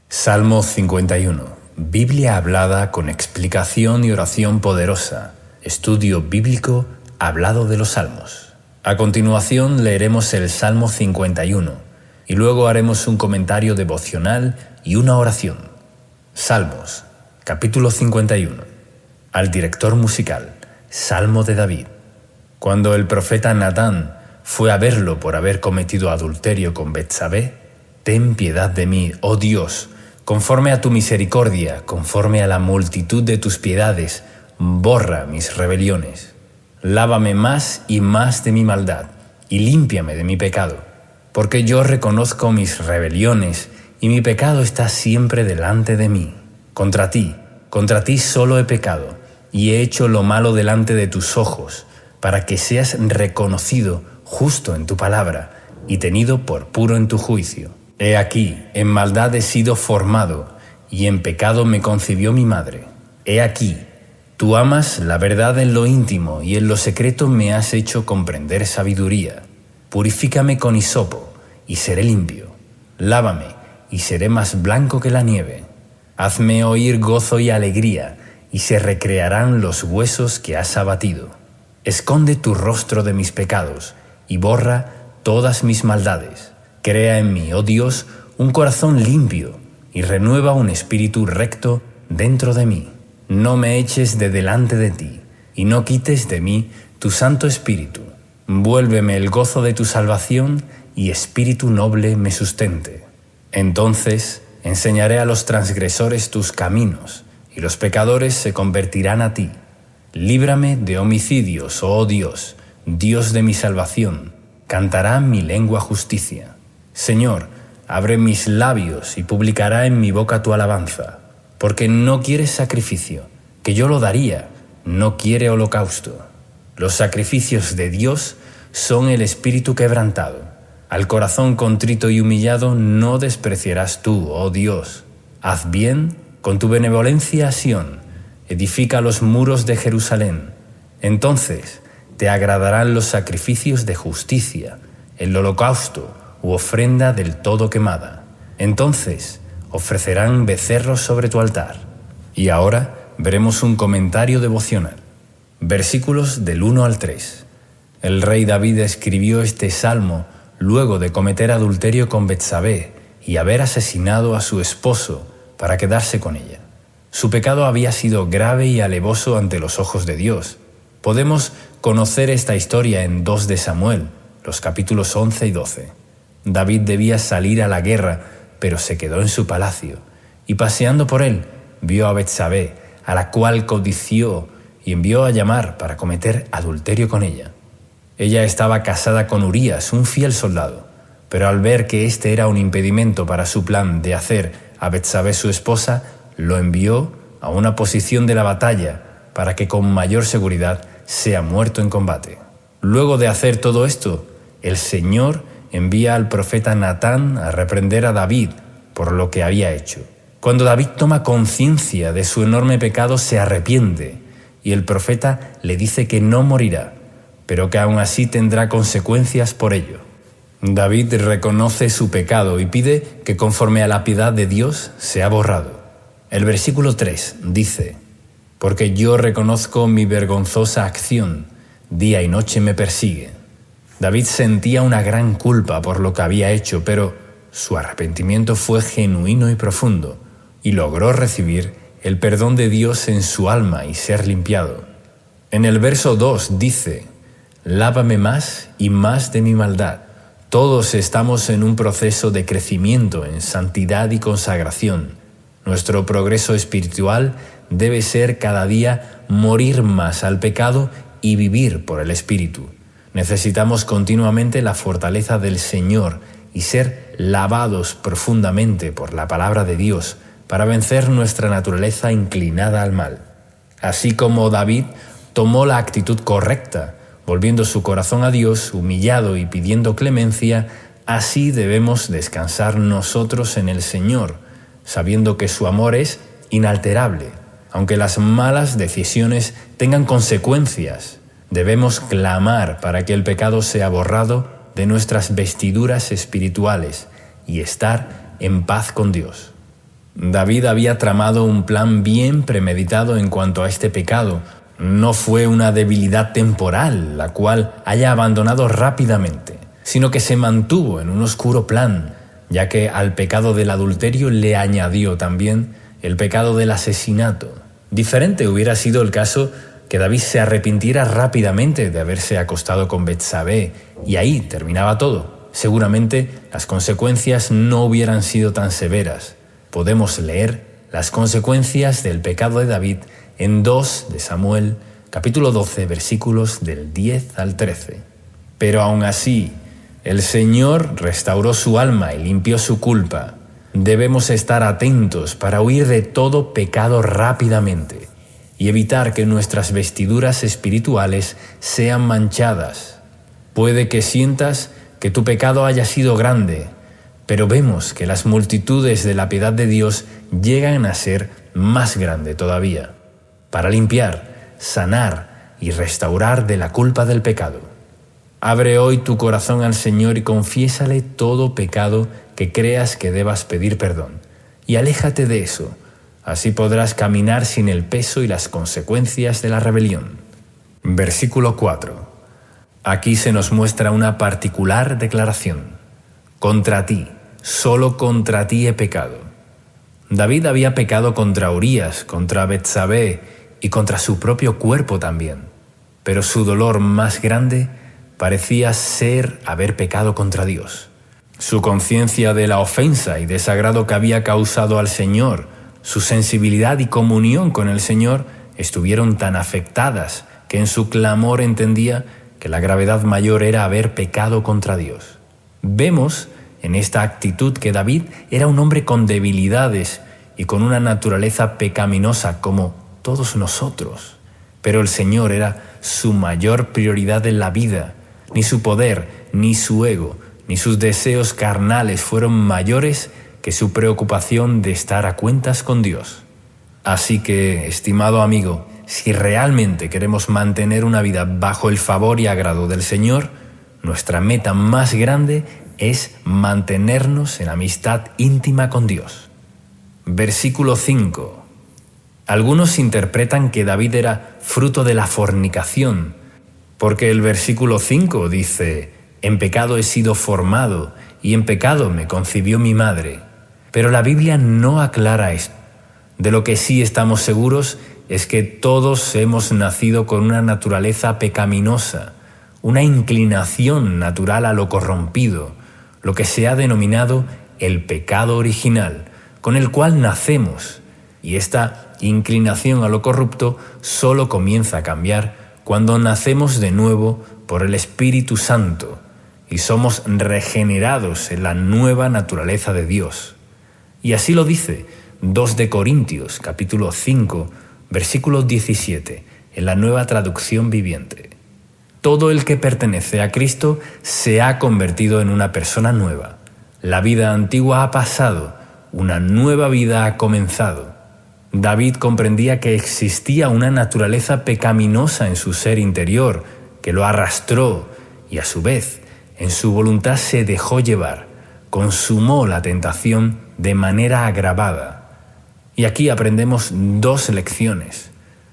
Salmo 51. Biblia hablada con explicación y oración poderosa. Estudio bíblico hablado de los Salmos. A continuación leeremos el Salmo 51 y luego haremos un comentario devocional y una oración. Salmos, capítulo 51. Al director musical, Salmo de David. Cuando el profeta Natán fue a verlo por haber cometido adulterio con Betsabé, ten piedad de mí, oh Dios, conforme a tu misericordia, conforme a la multitud de tus piedades, borra mis rebeliones. Lávame más y más de mi maldad, y límpiame de mi pecado, porque yo reconozco mis rebeliones, y mi pecado está siempre delante de mí. Contra ti solo he pecado, y he hecho lo malo delante de tus ojos, para que seas reconocido justo en tu palabra, y tenido por puro en tu juicio. He aquí, en maldad he sido formado, y en pecado me concibió mi madre. He aquí, tú amas la verdad en lo íntimo, y en lo secreto me has hecho comprender sabiduría. Purifícame con hisopo, y seré limpio. Lávame, y seré más blanco que la nieve. Hazme oír gozo y alegría, y se recrearán los huesos que has abatido. Esconde tu rostro de mis pecados, y borra todas mis maldades. Crea en mí, oh Dios, un corazón limpio, y renueva un espíritu recto dentro de mí. No me eches de delante de ti, y no quites de mí tu Santo Espíritu. Vuélveme el gozo de tu salvación, y espíritu noble me sustente. Entonces enseñaré a los transgresores tus caminos, y los pecadores se convertirán a ti. Líbrame de homicidios, oh Dios, Dios de mi salvación. Cantará mi lengua justicia. Señor, abre mis labios y publicará en mi boca tu alabanza. Porque no quieres sacrificio, que yo lo daría, no quiere holocausto. Los sacrificios de Dios son el espíritu quebrantado. Al corazón contrito y humillado no despreciarás tú, oh Dios. Haz bien con tu benevolencia a Sión, edifica los muros de Jerusalén. Entonces te agradarán los sacrificios de justicia, el holocausto u ofrenda del todo quemada. Entonces ofrecerán becerros sobre tu altar. Y ahora veremos un comentario devocional. Versículos del 1 al 3. El rey David escribió este salmo luego de cometer adulterio con Betsabé y haber asesinado a su esposo para quedarse con ella. Su pecado había sido grave y alevoso ante los ojos de Dios. Podemos conocer esta historia en 2 de Samuel, los capítulos 11 y 12. David debía salir a la guerra, pero se quedó en su palacio, y paseando por él, vio a Betsabé, a la cual codició y envió a llamar para cometer adulterio con ella. Ella estaba casada con Urías, un fiel soldado, pero al ver que este era un impedimento para su plan de hacer a Betsabé su esposa, lo envió a una posición de la batalla para que con mayor seguridad sea muerto en combate. Luego de hacer todo esto, el Señor envía al profeta Natán a reprender a David por lo que había hecho. Cuando David toma conciencia de su enorme pecado, se arrepiente y el profeta le dice que no morirá, pero que aún así tendrá consecuencias por ello. David reconoce su pecado y pide que conforme a la piedad de Dios sea borrado. El versículo 3 dice: «Porque yo reconozco mi vergonzosa acción, día y noche me persigue». David sentía una gran culpa por lo que había hecho, pero su arrepentimiento fue genuino y profundo, y logró recibir el perdón de Dios en su alma y ser limpiado. En el verso 2 dice: «Lávame más y más de mi maldad». Todos estamos en un proceso de crecimiento en santidad y consagración. Nuestro progreso espiritual debe ser cada día morir más al pecado y vivir por el Espíritu. Necesitamos continuamente la fortaleza del Señor y ser lavados profundamente por la palabra de Dios para vencer nuestra naturaleza inclinada al mal. Así como David tomó la actitud correcta, volviendo su corazón a Dios, humillado y pidiendo clemencia, así debemos descansar nosotros en el Señor, sabiendo que su amor es inalterable. Aunque las malas decisiones tengan consecuencias, debemos clamar para que el pecado sea borrado de nuestras vestiduras espirituales y estar en paz con Dios. David había tramado un plan bien premeditado en cuanto a este pecado. No fue una debilidad temporal, la cual haya abandonado rápidamente, sino que se mantuvo en un oscuro plan, ya que al pecado del adulterio le añadió también el pecado del asesinato. Diferente hubiera sido el caso que David se arrepintiera rápidamente de haberse acostado con Betsabé, y ahí terminaba todo. Seguramente las consecuencias no hubieran sido tan severas. Podemos leer las consecuencias del pecado de David en 2 de Samuel, capítulo 12, versículos del 10 al 13. Pero aún así, el Señor restauró su alma y limpió su culpa. Debemos estar atentos para huir de todo pecado rápidamente y evitar que nuestras vestiduras espirituales sean manchadas. Puede que sientas que tu pecado haya sido grande, pero vemos que las multitudes de la piedad de Dios llegan a ser más grande todavía, para limpiar, sanar y restaurar de la culpa del pecado. Abre hoy tu corazón al Señor y confiésale todo pecado que creas que debas pedir perdón, y aléjate de eso. Así podrás caminar sin el peso y las consecuencias de la rebelión. Versículo 4. Aquí se nos muestra una particular declaración. Contra ti, solo contra ti he pecado. David había pecado contra Urías, contra Betsabé y contra su propio cuerpo también, pero su dolor más grande parecía ser haber pecado contra Dios. Su conciencia de la ofensa y desagrado que había causado al Señor, su sensibilidad y comunión con el Señor estuvieron tan afectadas que en su clamor entendía que la gravedad mayor era haber pecado contra Dios. Vemos en esta actitud que David era un hombre con debilidades y con una naturaleza pecaminosa como todos nosotros, pero el Señor era su mayor prioridad en la vida. Ni su poder, ni su ego, ni sus deseos carnales fueron mayores que su preocupación de estar a cuentas con Dios. Así que, estimado amigo, si realmente queremos mantener una vida bajo el favor y agrado del Señor, nuestra meta más grande es mantenernos en amistad íntima con Dios. Versículo 5. Algunos interpretan que David era fruto de la fornicación, porque el versículo 5 dice: «En pecado he sido formado, y en pecado me concibió mi madre». Pero la Biblia no aclara esto. De lo que sí estamos seguros es que todos hemos nacido con una naturaleza pecaminosa, una inclinación natural a lo corrompido, lo que se ha denominado el pecado original, con el cual nacemos, y esta inclinación a lo corrupto solo comienza a cambiar cuando nacemos de nuevo por el Espíritu Santo y somos regenerados en la nueva naturaleza de Dios. Y así lo dice 2 de Corintios, capítulo 5, versículo 17, en la Nueva Traducción Viviente. Todo el que pertenece a Cristo se ha convertido en una persona nueva. La vida antigua ha pasado, una nueva vida ha comenzado. David comprendía que existía una naturaleza pecaminosa en su ser interior, que lo arrastró y a su vez, en su voluntad se dejó llevar, consumó la tentación de manera agravada. Y aquí aprendemos 2 lecciones.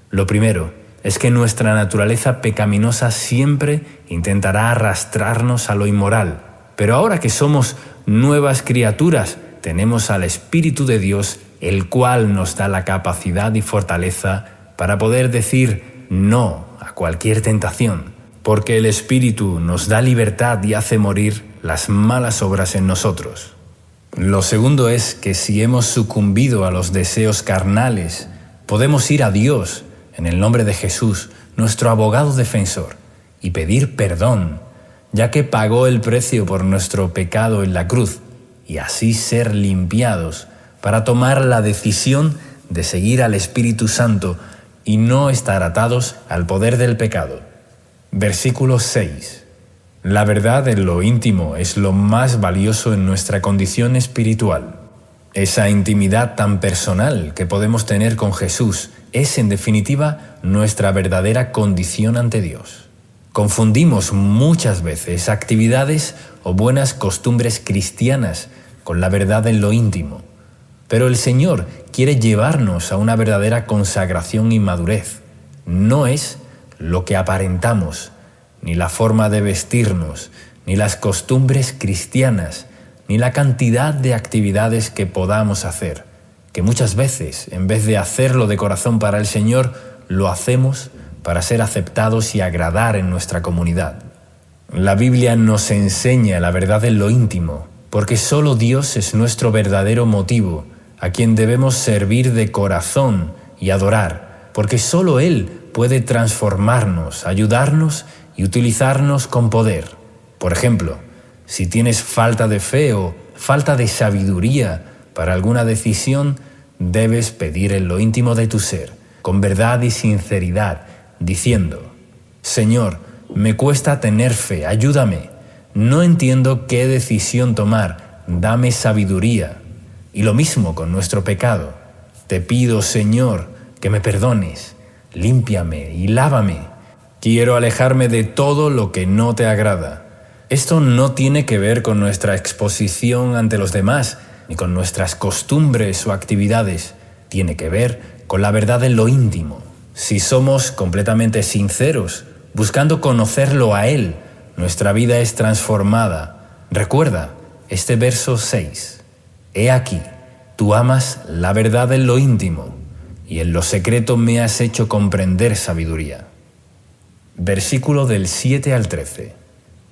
Lo primero es que nuestra naturaleza pecaminosa siempre intentará arrastrarnos a lo inmoral, pero ahora que somos nuevas criaturas, tenemos al Espíritu de Dios, el cual nos da la capacidad y fortaleza para poder decir no a cualquier tentación, porque el Espíritu nos da libertad y hace morir las malas obras en nosotros. Lo segundo es que si hemos sucumbido a los deseos carnales, podemos ir a Dios en el nombre de Jesús, nuestro abogado defensor, y pedir perdón, ya que pagó el precio por nuestro pecado en la cruz, y así ser limpiados para tomar la decisión de seguir al Espíritu Santo y no estar atados al poder del pecado. Versículo 6. La verdad en lo íntimo es lo más valioso en nuestra condición espiritual. Esa intimidad tan personal que podemos tener con Jesús es, en definitiva, nuestra verdadera condición ante Dios. Confundimos muchas veces actividades o buenas costumbres cristianas con la verdad en lo íntimo. Pero el Señor quiere llevarnos a una verdadera consagración y madurez. No es lo que aparentamos, ni la forma de vestirnos, ni las costumbres cristianas, ni la cantidad de actividades que podamos hacer, que muchas veces, en vez de hacerlo de corazón para el Señor, lo hacemos para ser aceptados y agradar en nuestra comunidad. La Biblia nos enseña la verdad en lo íntimo, porque solo Dios es nuestro verdadero motivo, a quien debemos servir de corazón y adorar, porque solo Él puede transformarnos, ayudarnos y utilizarnos con poder. Por ejemplo, si tienes falta de fe o falta de sabiduría para alguna decisión, debes pedir en lo íntimo de tu ser, con verdad y sinceridad, diciendo: Señor, me cuesta tener fe, ayúdame. No entiendo qué decisión tomar, dame sabiduría. Y lo mismo con nuestro pecado. Te pido, Señor, que me perdones, límpiame y lávame. Quiero alejarme de todo lo que no te agrada. Esto no tiene que ver con nuestra exposición ante los demás, ni con nuestras costumbres o actividades. Tiene que ver con la verdad en lo íntimo. Si somos completamente sinceros, buscando conocerlo a Él, nuestra vida es transformada. Recuerda este verso 6. He aquí, tú amas la verdad en lo íntimo, y en lo secreto me has hecho comprender sabiduría. Versículo del 7 al 13.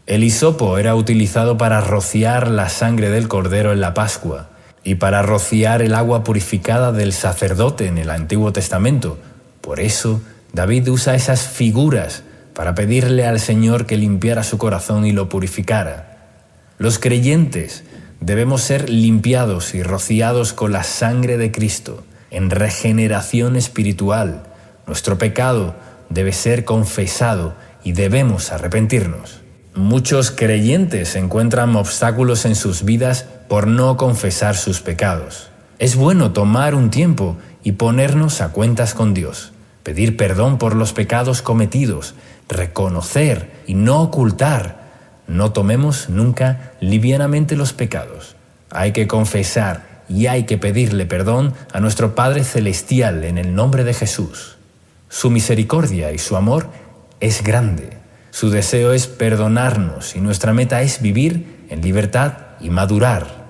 El hisopo era utilizado para rociar la sangre del cordero en la Pascua y para rociar el agua purificada del sacerdote en el Antiguo Testamento. Por eso, David usa esas figuras para pedirle al Señor que limpiara su corazón y lo purificara. Los creyentes debemos ser limpiados y rociados con la sangre de Cristo en regeneración espiritual. Nuestro pecado debe ser confesado y debemos arrepentirnos. Muchos creyentes encuentran obstáculos en sus vidas por no confesar sus pecados. Es bueno tomar un tiempo y ponernos a cuentas con Dios, pedir perdón por los pecados cometidos, reconocer y no ocultar. No tomemos nunca livianamente los pecados. Hay que confesar y hay que pedirle perdón a nuestro Padre Celestial en el nombre de Jesús. Su misericordia y su amor es grande. Su deseo es perdonarnos y nuestra meta es vivir en libertad y madurar.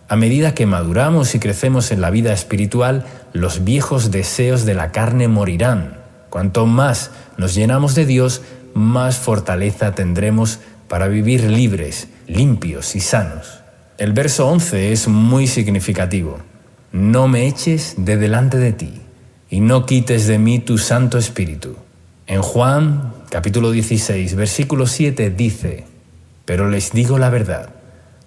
A medida que maduramos y crecemos en la vida espiritual, los viejos deseos de la carne morirán. Cuanto más nos llenamos de Dios, más fortaleza tendremos para vivir libres, limpios y sanos. El verso 11 es muy significativo. No me eches de delante de ti, y no quites de mí tu Santo Espíritu. En Juan, capítulo 16, versículo 7 dice: pero les digo la verdad,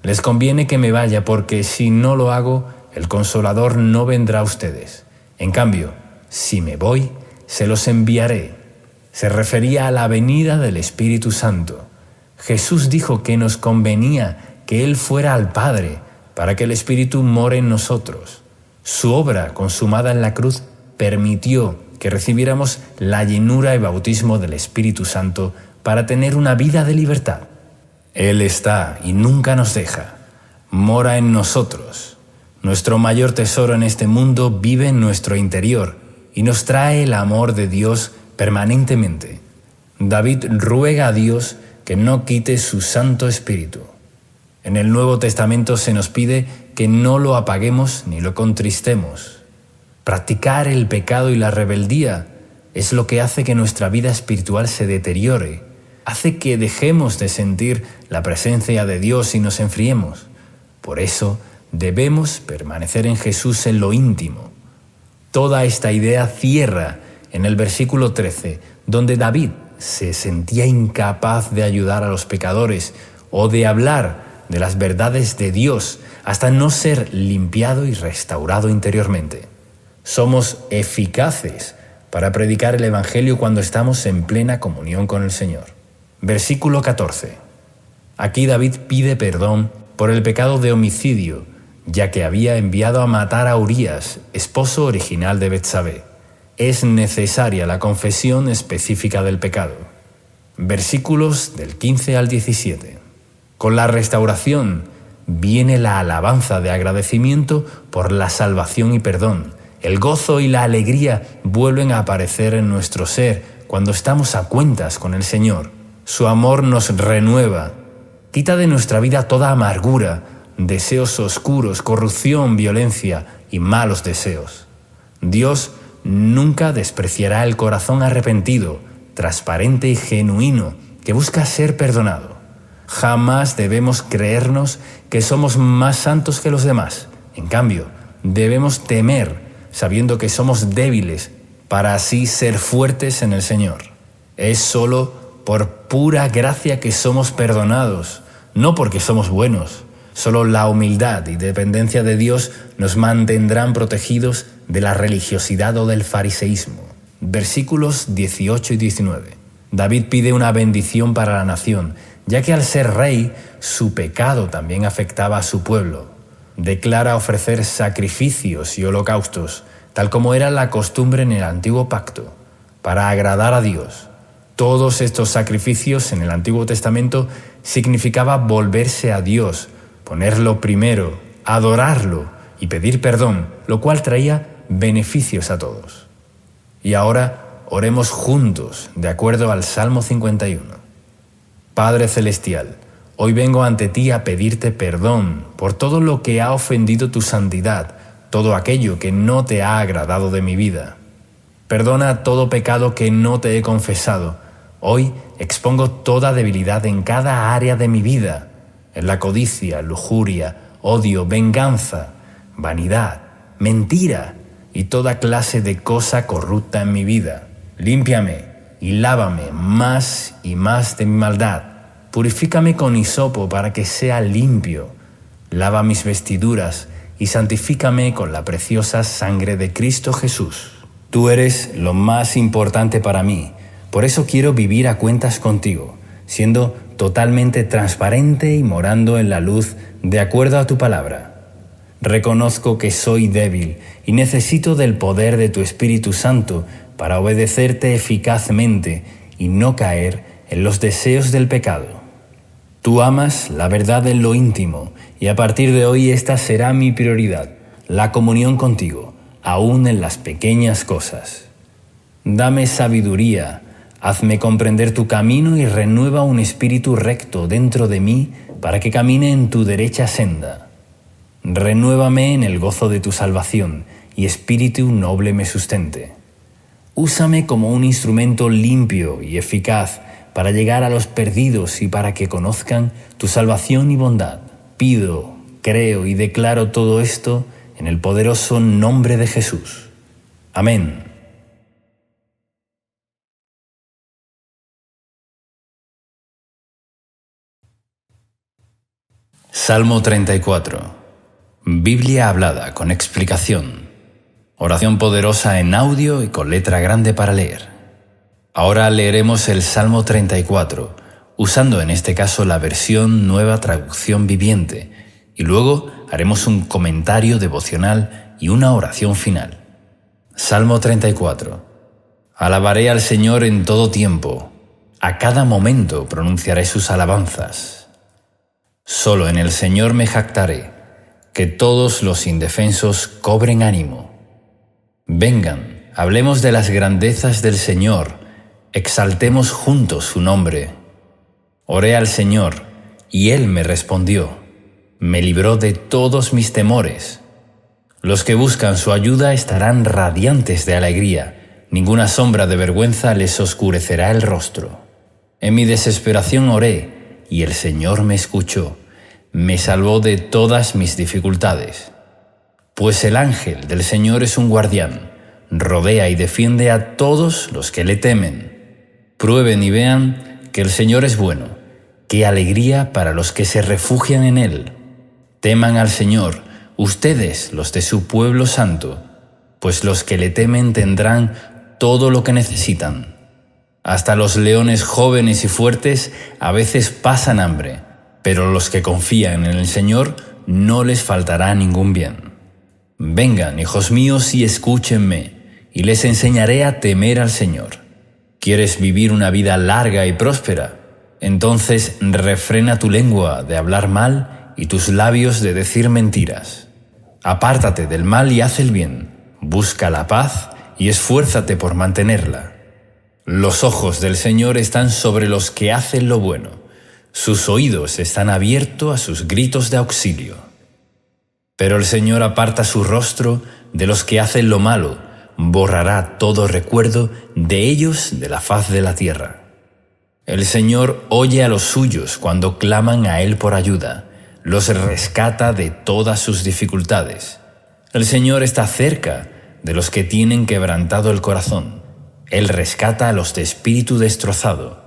les conviene que me vaya, porque si no lo hago, el Consolador no vendrá a ustedes. En cambio, si me voy, se los enviaré. Se refería a la venida del Espíritu Santo. Jesús dijo que nos convenía que Él fuera al Padre para que el Espíritu more en nosotros. Su obra consumada en la cruz permitió que recibiéramos la llenura y bautismo del Espíritu Santo para tener una vida de libertad. Él está y nunca nos deja. Mora en nosotros. Nuestro mayor tesoro en este mundo vive en nuestro interior y nos trae el amor de Dios permanentemente. David ruega a Dios que no quite su Santo Espíritu. En el Nuevo Testamento se nos pide que no lo apaguemos ni lo contristemos. Practicar el pecado y la rebeldía es lo que hace que nuestra vida espiritual se deteriore, hace que dejemos de sentir la presencia de Dios y nos enfriemos. Por eso debemos permanecer en Jesús en lo íntimo. Toda esta idea cierra en el versículo 13, donde David se sentía incapaz de ayudar a los pecadores o de hablar de las verdades de Dios hasta no ser limpiado y restaurado interiormente. Somos eficaces para predicar el Evangelio cuando estamos en plena comunión con el Señor. Versículo 14. Aquí David pide perdón por el pecado de homicidio, ya que había enviado a matar a Urías, esposo original de Betsabé. Es necesaria la confesión específica del pecado. Versículos del 15 al 17. Con la restauración viene la alabanza de agradecimiento por la salvación y perdón. El gozo y la alegría vuelven a aparecer en nuestro ser cuando estamos a cuentas con el Señor. Su amor nos renueva, quita de nuestra vida toda amargura, deseos oscuros, corrupción, violencia y malos deseos. Dios nunca despreciará el corazón arrepentido, transparente y genuino que busca ser perdonado. Jamás debemos creernos que somos más santos que los demás. En cambio, debemos temer, sabiendo que somos débiles, para así ser fuertes en el Señor. Es solo por pura gracia que somos perdonados, no porque somos buenos. Solo la humildad y dependencia de Dios nos mantendrán protegidos de la religiosidad o del fariseísmo. Versículos 18 y 19. David pide una bendición para la nación, ya que al ser rey, su pecado también afectaba a su pueblo. Declara ofrecer sacrificios y holocaustos, tal como era la costumbre en el antiguo pacto, para agradar a Dios. Todos estos sacrificios en el Antiguo Testamento significaba volverse a Dios, ponerlo primero, adorarlo y pedir perdón, lo cual traía beneficios a todos. Y ahora oremos juntos, de acuerdo al Salmo 51. Padre Celestial, hoy vengo ante ti a pedirte perdón por todo lo que ha ofendido tu santidad, todo aquello que no te ha agradado de mi vida. Perdona todo pecado que no te he confesado. Hoy expongo toda debilidad en cada área de mi vida, en la codicia, lujuria, odio, venganza, vanidad, mentira y toda clase de cosa corrupta en mi vida. Límpiame y lávame más y más de mi maldad. Purifícame con hisopo para que sea limpio. Lava mis vestiduras y santifícame con la preciosa sangre de Cristo Jesús. Tú eres lo más importante para mí. Por eso quiero vivir a cuentas contigo, siendo totalmente transparente y morando en la luz de acuerdo a tu palabra. Reconozco que soy débil y necesito del poder de tu Espíritu Santo para obedecerte eficazmente y no caer en los deseos del pecado. Tú amas la verdad en lo íntimo y a partir de hoy esta será mi prioridad. la comunión contigo, aún en las pequeñas cosas. Dame sabiduría, hazme comprender tu camino y renueva un espíritu recto dentro de mí para que camine en tu derecha senda. Renuévame en el gozo de tu salvación y espíritu noble me sustente. Úsame como un instrumento limpio y eficaz para llegar a los perdidos y para que conozcan tu salvación y bondad. Pido, creo y declaro todo esto en el poderoso nombre de Jesús. Amén. Salmo 34. Biblia hablada con explicación. Oración poderosa en audio y con letra grande para leer. Ahora leeremos el Salmo 34, usando en este caso la versión Nueva Traducción Viviente, y luego haremos un comentario devocional y una oración final. Salmo 34. Alabaré al Señor en todo tiempo, a cada momento pronunciaré sus alabanzas. Solo en el Señor me jactaré, que todos los indefensos cobren ánimo. Vengan, hablemos de las grandezas del Señor, exaltemos juntos su nombre. Oré al Señor, y Él me respondió, me libró de todos mis temores. Los que buscan su ayuda estarán radiantes de alegría, ninguna sombra de vergüenza les oscurecerá el rostro. En mi desesperación oré, y el Señor me escuchó, me salvó de todas mis dificultades. Pues el ángel del Señor es un guardián, rodea y defiende a todos los que le temen. Prueben y vean que el Señor es bueno, qué alegría para los que se refugian en Él. Teman al Señor, ustedes los de su pueblo santo, pues los que le temen tendrán todo lo que necesitan. Hasta los leones jóvenes y fuertes a veces pasan hambre, pero los que confían en el Señor no les faltará ningún bien. Vengan, hijos míos, y escúchenme, y les enseñaré a temer al Señor. ¿Quieres vivir una vida larga y próspera? Entonces refrena tu lengua de hablar mal y tus labios de decir mentiras. Apártate del mal y haz el bien. Busca la paz y esfuérzate por mantenerla. Los ojos del Señor están sobre los que hacen lo bueno. Sus oídos están abiertos a sus gritos de auxilio. Pero el Señor aparta su rostro de los que hacen lo malo, borrará todo recuerdo de ellos de la faz de la tierra. El Señor oye a los suyos cuando claman a Él por ayuda, los rescata de todas sus dificultades. El Señor está cerca de los que tienen quebrantado el corazón. Él rescata a los de espíritu destrozado.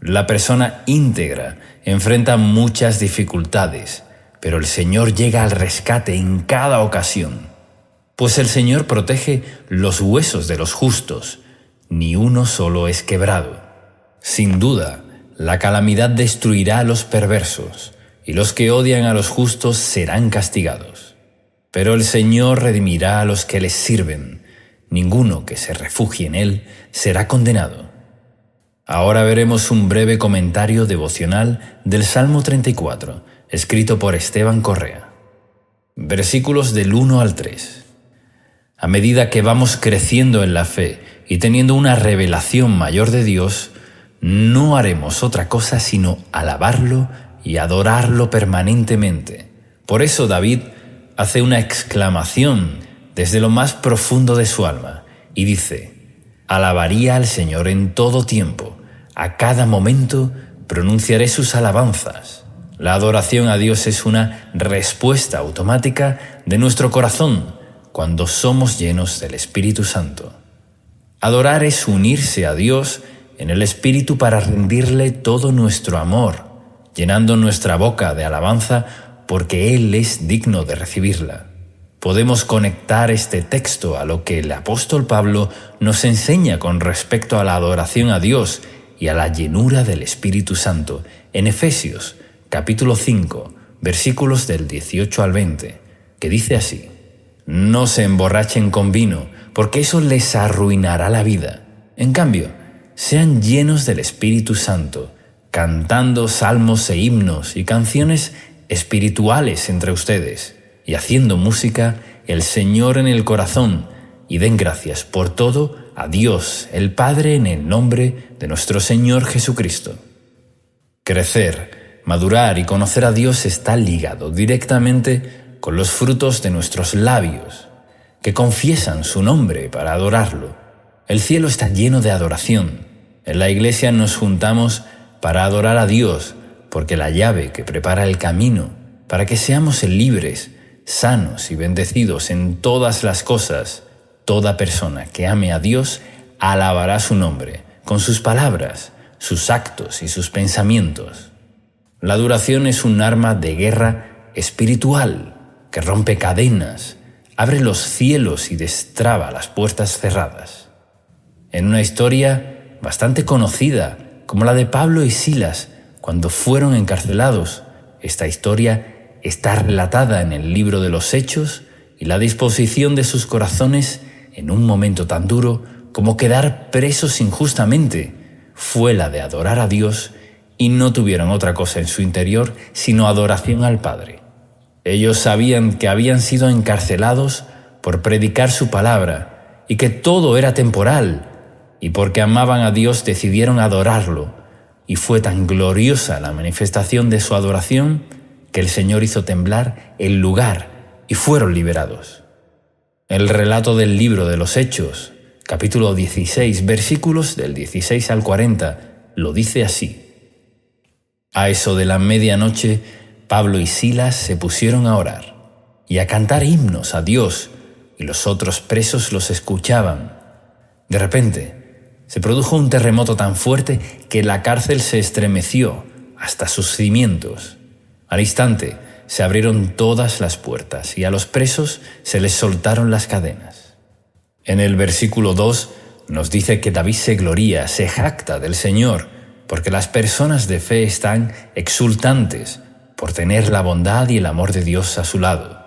La persona íntegra enfrenta muchas dificultades, pero el Señor llega al rescate en cada ocasión. Pues el Señor protege los huesos de los justos, ni uno solo es quebrado. Sin duda, la calamidad destruirá a los perversos, y los que odian a los justos serán castigados. Pero el Señor redimirá a los que les sirven. Ninguno que se refugie en Él será condenado. Ahora veremos un breve comentario devocional del Salmo 34, escrito por Esteban Correa. Versículos del 1 al 3. A medida que vamos creciendo en la fe y teniendo una revelación mayor de Dios, no haremos otra cosa sino alabarlo y adorarlo permanentemente. Por eso David hace una exclamación desde lo más profundo de su alma y dice: alabaría al Señor en todo tiempo, a cada momento pronunciaré sus alabanzas. La adoración a Dios es una respuesta automática de nuestro corazón cuando somos llenos del Espíritu Santo. Adorar es unirse a Dios en el Espíritu para rendirle todo nuestro amor, llenando nuestra boca de alabanza porque Él es digno de recibirla. Podemos conectar este texto a lo que el apóstol Pablo nos enseña con respecto a la adoración a Dios y a la llenura del Espíritu Santo en Efesios, capítulo 5, versículos del 18 al 20, que dice así: no se emborrachen con vino, porque eso les arruinará la vida. En cambio, sean llenos del Espíritu Santo, cantando salmos e himnos y canciones espirituales entre ustedes, y haciendo música el Señor en el corazón y den gracias por todo a Dios, el Padre, en el nombre de nuestro Señor Jesucristo. Crecer, madurar y conocer a Dios está ligado directamente con los frutos de nuestros labios, que confiesan su nombre para adorarlo. El cielo está lleno de adoración. En la iglesia nos juntamos para adorar a Dios, porque la llave que prepara el camino para que seamos libres, sanos y bendecidos en todas las cosas, toda persona que ame a Dios alabará su nombre con sus palabras, sus actos y sus pensamientos. La adoración es un arma de guerra espiritual que rompe cadenas, abre los cielos y destraba las puertas cerradas. En una historia bastante conocida, como la de Pablo y Silas, cuando fueron encarcelados, esta historia está relatada en el libro de los Hechos, y la disposición de sus corazones en un momento tan duro como quedar presos injustamente fue la de adorar a Dios, y no tuvieron otra cosa en su interior sino adoración al Padre. Ellos sabían que habían sido encarcelados por predicar su palabra y que todo era temporal, y porque amaban a Dios decidieron adorarlo, y fue tan gloriosa la manifestación de su adoración que el Señor hizo temblar el lugar y fueron liberados. El relato del libro de los Hechos, capítulo 16, versículos del 16 al 40, lo dice así. A eso de la medianoche, Pablo y Silas se pusieron a orar y a cantar himnos a Dios, y los otros presos los escuchaban. De repente, se produjo un terremoto tan fuerte que la cárcel se estremeció hasta sus cimientos. Al instante, se abrieron todas las puertas y a los presos se les soltaron las cadenas. En el versículo 2 nos dice que David se gloría, se jacta del Señor, porque las personas de fe están exultantes por tener la bondad y el amor de Dios a su lado,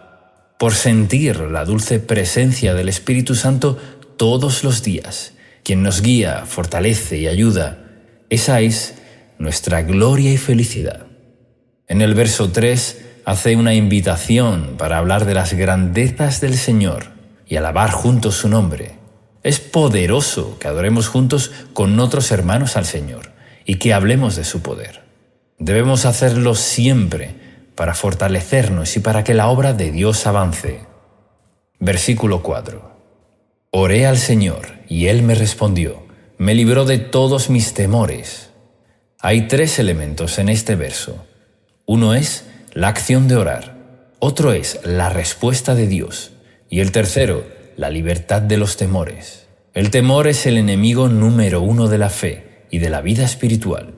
por sentir la dulce presencia del Espíritu Santo todos los días, quien nos guía, fortalece y ayuda. Esa es nuestra gloria y felicidad. En el verso 3 hace una invitación para hablar de las grandezas del Señor y alabar juntos su nombre. Es poderoso que adoremos juntos con otros hermanos al Señor y que hablemos de su poder. Debemos hacerlo siempre para fortalecernos y para que la obra de Dios avance. Versículo 4. Oré al Señor y Él me respondió, me libró de todos mis temores. Hay 3 elementos en este verso. Uno es la acción de orar, otro es la respuesta de Dios y el tercero, la libertad de los temores. El temor es el enemigo número 1 de la fe y de la vida espiritual.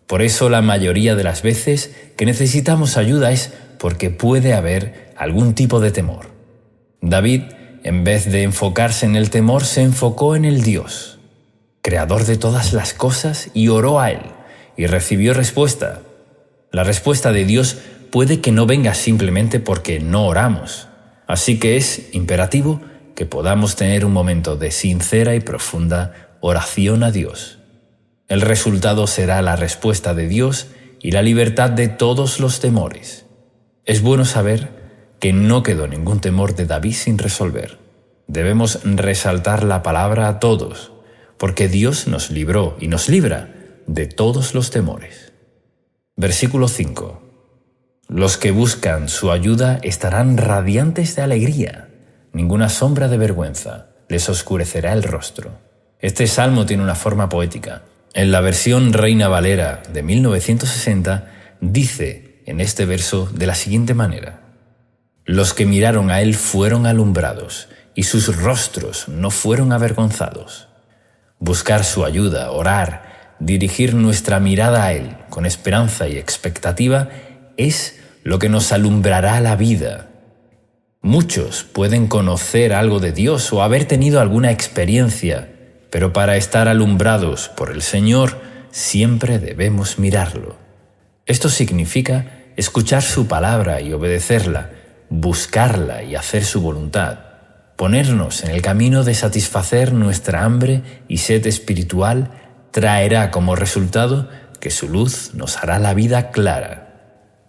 Por eso la mayoría de las veces que necesitamos ayuda es porque puede haber algún tipo de temor. David, en vez de enfocarse en el temor, se enfocó en el Dios, creador de todas las cosas, y oró a Él y recibió respuesta. La respuesta de Dios puede que no venga simplemente porque no oramos, así que es imperativo que podamos tener un momento de sincera y profunda oración a Dios. El resultado será la respuesta de Dios y la libertad de todos los temores. Es bueno saber que no quedó ningún temor de David sin resolver. Debemos resaltar la palabra a todos, porque Dios nos libró y nos libra de todos los temores. Versículo 5. Los que buscan su ayuda estarán radiantes de alegría. Ninguna sombra de vergüenza les oscurecerá el rostro. Este salmo tiene una forma poética. En la versión Reina Valera de 1960 dice en este verso de la siguiente manera: Los que miraron a Él fueron alumbrados y sus rostros no fueron avergonzados. Buscar su ayuda, orar, dirigir nuestra mirada a Él con esperanza y expectativa es lo que nos alumbrará la vida. Muchos pueden conocer algo de Dios o haber tenido alguna experiencia, pero para estar alumbrados por el Señor siempre debemos mirarlo. Esto significa escuchar su palabra y obedecerla, buscarla y hacer su voluntad, ponernos en el camino de satisfacer nuestra hambre y sed espiritual traerá como resultado que su luz nos hará la vida clara.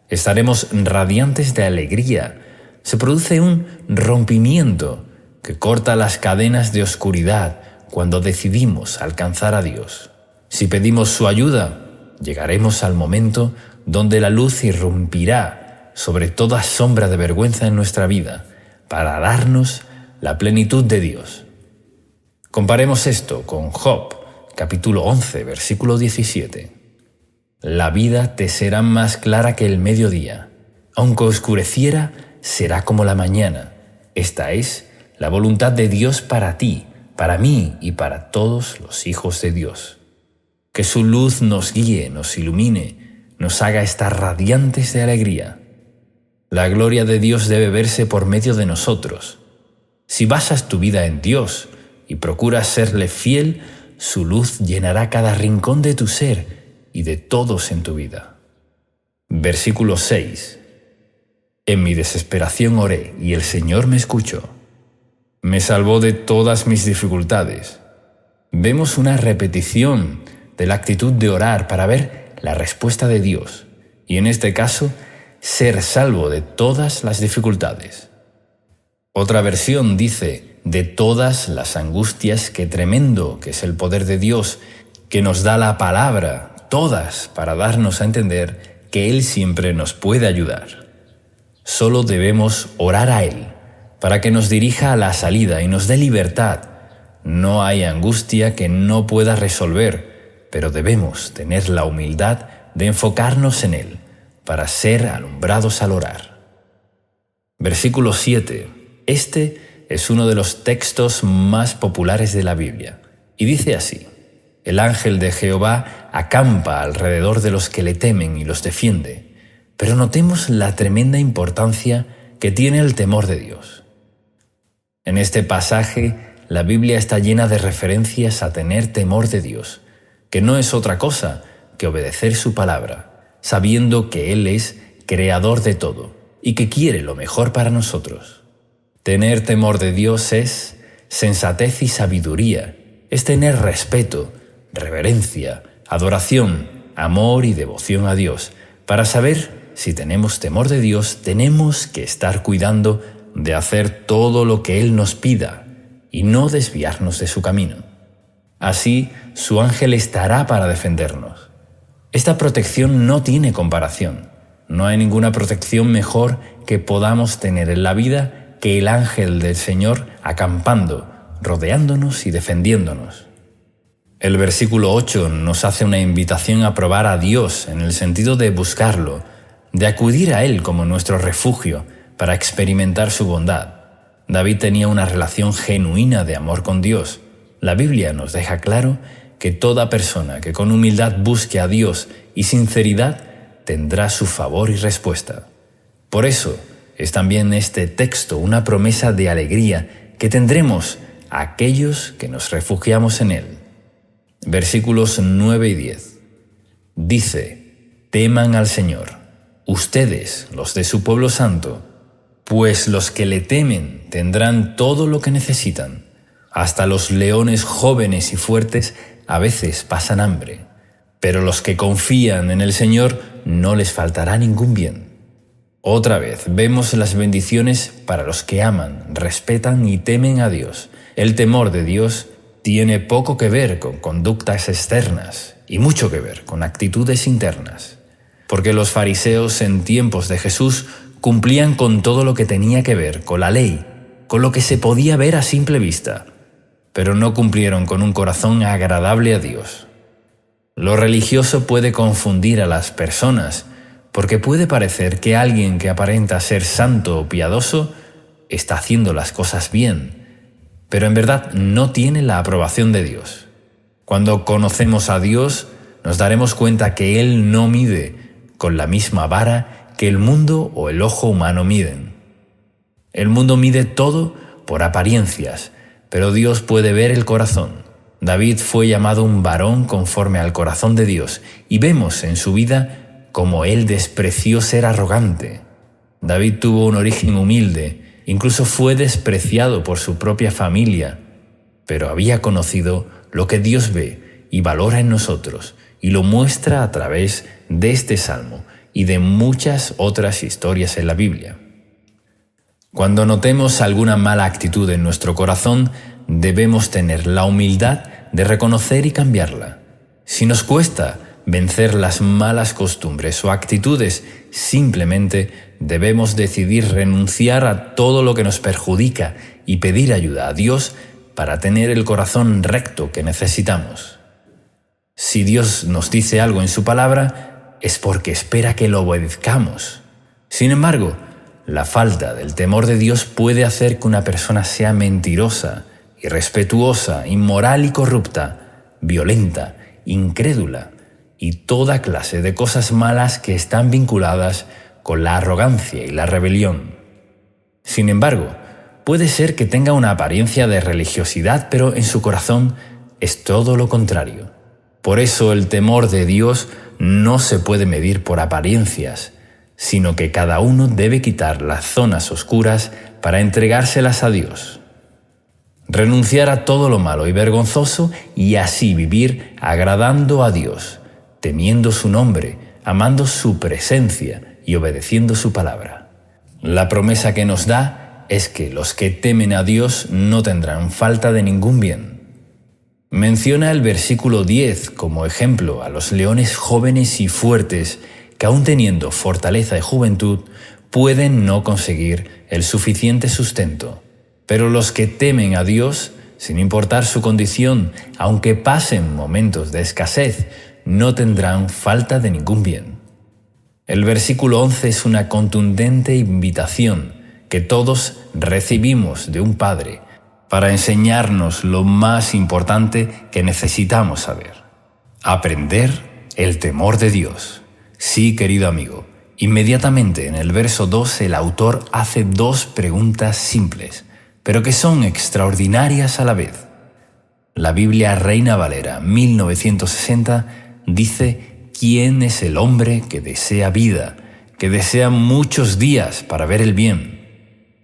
Estaremos radiantes de alegría, Se produce un rompimiento que corta las cadenas de oscuridad cuando decidimos alcanzar a Dios. Si pedimos su ayuda, llegaremos al momento donde la luz irrumpirá sobre toda sombra de vergüenza en nuestra vida para darnos la plenitud de Dios. Comparemos esto con Job, capítulo 11, versículo 17. La vida te será más clara que el mediodía. Aunque oscureciera, será como la mañana. Esta es la voluntad de Dios para ti, para mí y para todos los hijos de Dios. Que su luz nos guíe, nos ilumine, nos haga estar radiantes de alegría. La gloria de Dios debe verse por medio de nosotros. Si basas tu vida en Dios y procuras serle fiel, su luz llenará cada rincón de tu ser y de todos en tu vida. Versículo 6. En mi desesperación oré y el Señor me escuchó. Me salvó de todas mis dificultades. Vemos una repetición de la actitud de orar para ver la respuesta de Dios y en este caso, ser salvo de todas las dificultades. Otra versión dice, de todas las angustias, qué tremendo que es el poder de Dios, que nos da la palabra, todas, para darnos a entender que Él siempre nos puede ayudar. Solo debemos orar a Él, para que nos dirija a la salida y nos dé libertad. No hay angustia que no pueda resolver, pero debemos tener la humildad de enfocarnos en Él, para ser alumbrados al orar. Versículo 7. Este es uno de los textos más populares de la Biblia, y dice así: el ángel de Jehová acampa alrededor de los que le temen y los defiende. Pero notemos la tremenda importancia que tiene el temor de Dios. En este pasaje, la Biblia está llena de referencias a tener temor de Dios, que no es otra cosa que obedecer su palabra, sabiendo que Él es creador de todo y que quiere lo mejor para nosotros. Tener temor de Dios es sensatez y sabiduría, es tener respeto, reverencia, adoración, amor y devoción a Dios. Para saber si tenemos temor de Dios, tenemos que estar cuidando de hacer todo lo que Él nos pida y no desviarnos de su camino. Así, su ángel estará para defendernos. Esta protección no tiene comparación. No hay ninguna protección mejor que podamos tener en la vida que el ángel del Señor acampando, rodeándonos y defendiéndonos. El versículo 8 nos hace una invitación a probar a Dios en el sentido de buscarlo, de acudir a Él como nuestro refugio para experimentar su bondad. David tenía una relación genuina de amor con Dios. La Biblia nos deja claro que toda persona que con humildad busque a Dios y sinceridad tendrá su favor y respuesta. Por eso es también este texto una promesa de alegría que tendremos a aquellos que nos refugiamos en Él. Versículos 9 y 10. Dice: teman al Señor, ustedes, los de su pueblo santo, pues los que le temen tendrán todo lo que necesitan. Hasta los leones jóvenes y fuertes a veces pasan hambre, pero los que confían en el Señor no les faltará ningún bien. Otra vez vemos las bendiciones para los que aman, respetan y temen a Dios. El temor de Dios tiene poco que ver con conductas externas y mucho que ver con actitudes internas, porque los fariseos en tiempos de Jesús cumplían con todo lo que tenía que ver con la ley, con lo que se podía ver a simple vista, pero no cumplieron con un corazón agradable a Dios. Lo religioso puede confundir a las personas, porque puede parecer que alguien que aparenta ser santo o piadoso está haciendo las cosas bien, pero en verdad no tiene la aprobación de Dios. Cuando conocemos a Dios, nos daremos cuenta que Él no mide con la misma vara que el mundo o el ojo humano miden. El mundo mide todo por apariencias, pero Dios puede ver el corazón. David fue llamado un varón conforme al corazón de Dios, y vemos en su vida cómo él despreció ser arrogante. David tuvo un origen humilde, incluso fue despreciado por su propia familia, pero había conocido lo que Dios ve y valora en nosotros, y lo muestra a través de este salmo y de muchas otras historias en la Biblia. Cuando notemos alguna mala actitud en nuestro corazón, debemos tener la humildad de reconocer y cambiarla. Si nos cuesta vencer las malas costumbres o actitudes, simplemente debemos decidir renunciar a todo lo que nos perjudica y pedir ayuda a Dios para tener el corazón recto que necesitamos. Si Dios nos dice algo en su palabra, es porque espera que lo obedezcamos. Sin embargo, la falta del temor de Dios puede hacer que una persona sea mentirosa, irrespetuosa, inmoral y corrupta, violenta, incrédula y toda clase de cosas malas que están vinculadas con la arrogancia y la rebelión. Sin embargo, puede ser que tenga una apariencia de religiosidad, pero en su corazón es todo lo contrario. Por eso el temor de Dios no se puede medir por apariencias, sino que cada uno debe quitar las zonas oscuras para entregárselas a Dios. Renunciar a todo lo malo y vergonzoso y así vivir agradando a Dios, temiendo su nombre, amando su presencia y obedeciendo su palabra. La promesa que nos da es que los que temen a Dios no tendrán falta de ningún bien. Menciona el versículo 10 como ejemplo a los leones jóvenes y fuertes que aun teniendo fortaleza y juventud pueden no conseguir el suficiente sustento. Pero los que temen a Dios, sin importar su condición, aunque pasen momentos de escasez, no tendrán falta de ningún bien. El versículo 11 es una contundente invitación que todos recibimos de un Padre para enseñarnos lo más importante que necesitamos saber: aprender el temor de Dios. Sí, querido amigo, inmediatamente en el verso 2 el autor hace dos preguntas simples, pero que son extraordinarias a la vez. La Biblia Reina Valera 1960 dice: ¿quién es el hombre que desea vida, que desea muchos días para ver el bien?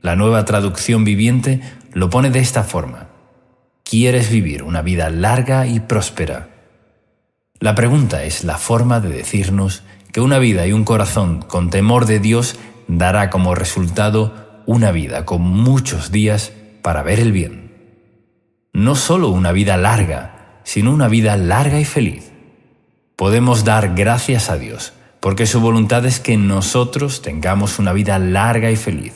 La Nueva Traducción Viviente lo pone de esta forma: ¿quieres vivir una vida larga y próspera? La pregunta es la forma de decirnos que una vida y un corazón con temor de Dios dará como resultado una vida con muchos días para ver el bien. No solo una vida larga, sino una vida larga y feliz. Podemos dar gracias a Dios, porque su voluntad es que nosotros tengamos una vida larga y feliz.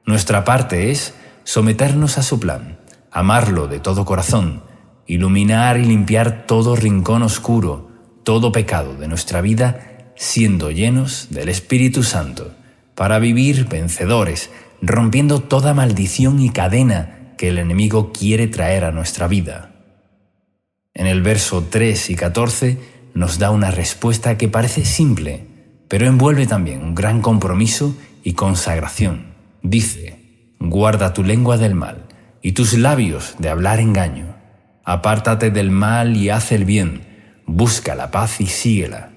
Nuestra parte es someternos a su plan, amarlo de todo corazón, iluminar y limpiar todo rincón oscuro, todo pecado de nuestra vida, siendo llenos del Espíritu Santo, para vivir vencedores, rompiendo toda maldición y cadena que el enemigo quiere traer a nuestra vida. En el verso 3 y 14 nos da una respuesta que parece simple, pero envuelve también un gran compromiso y consagración. Dice: guarda tu lengua del mal y tus labios de hablar engaño. Apártate del mal y haz el bien, busca la paz y síguela.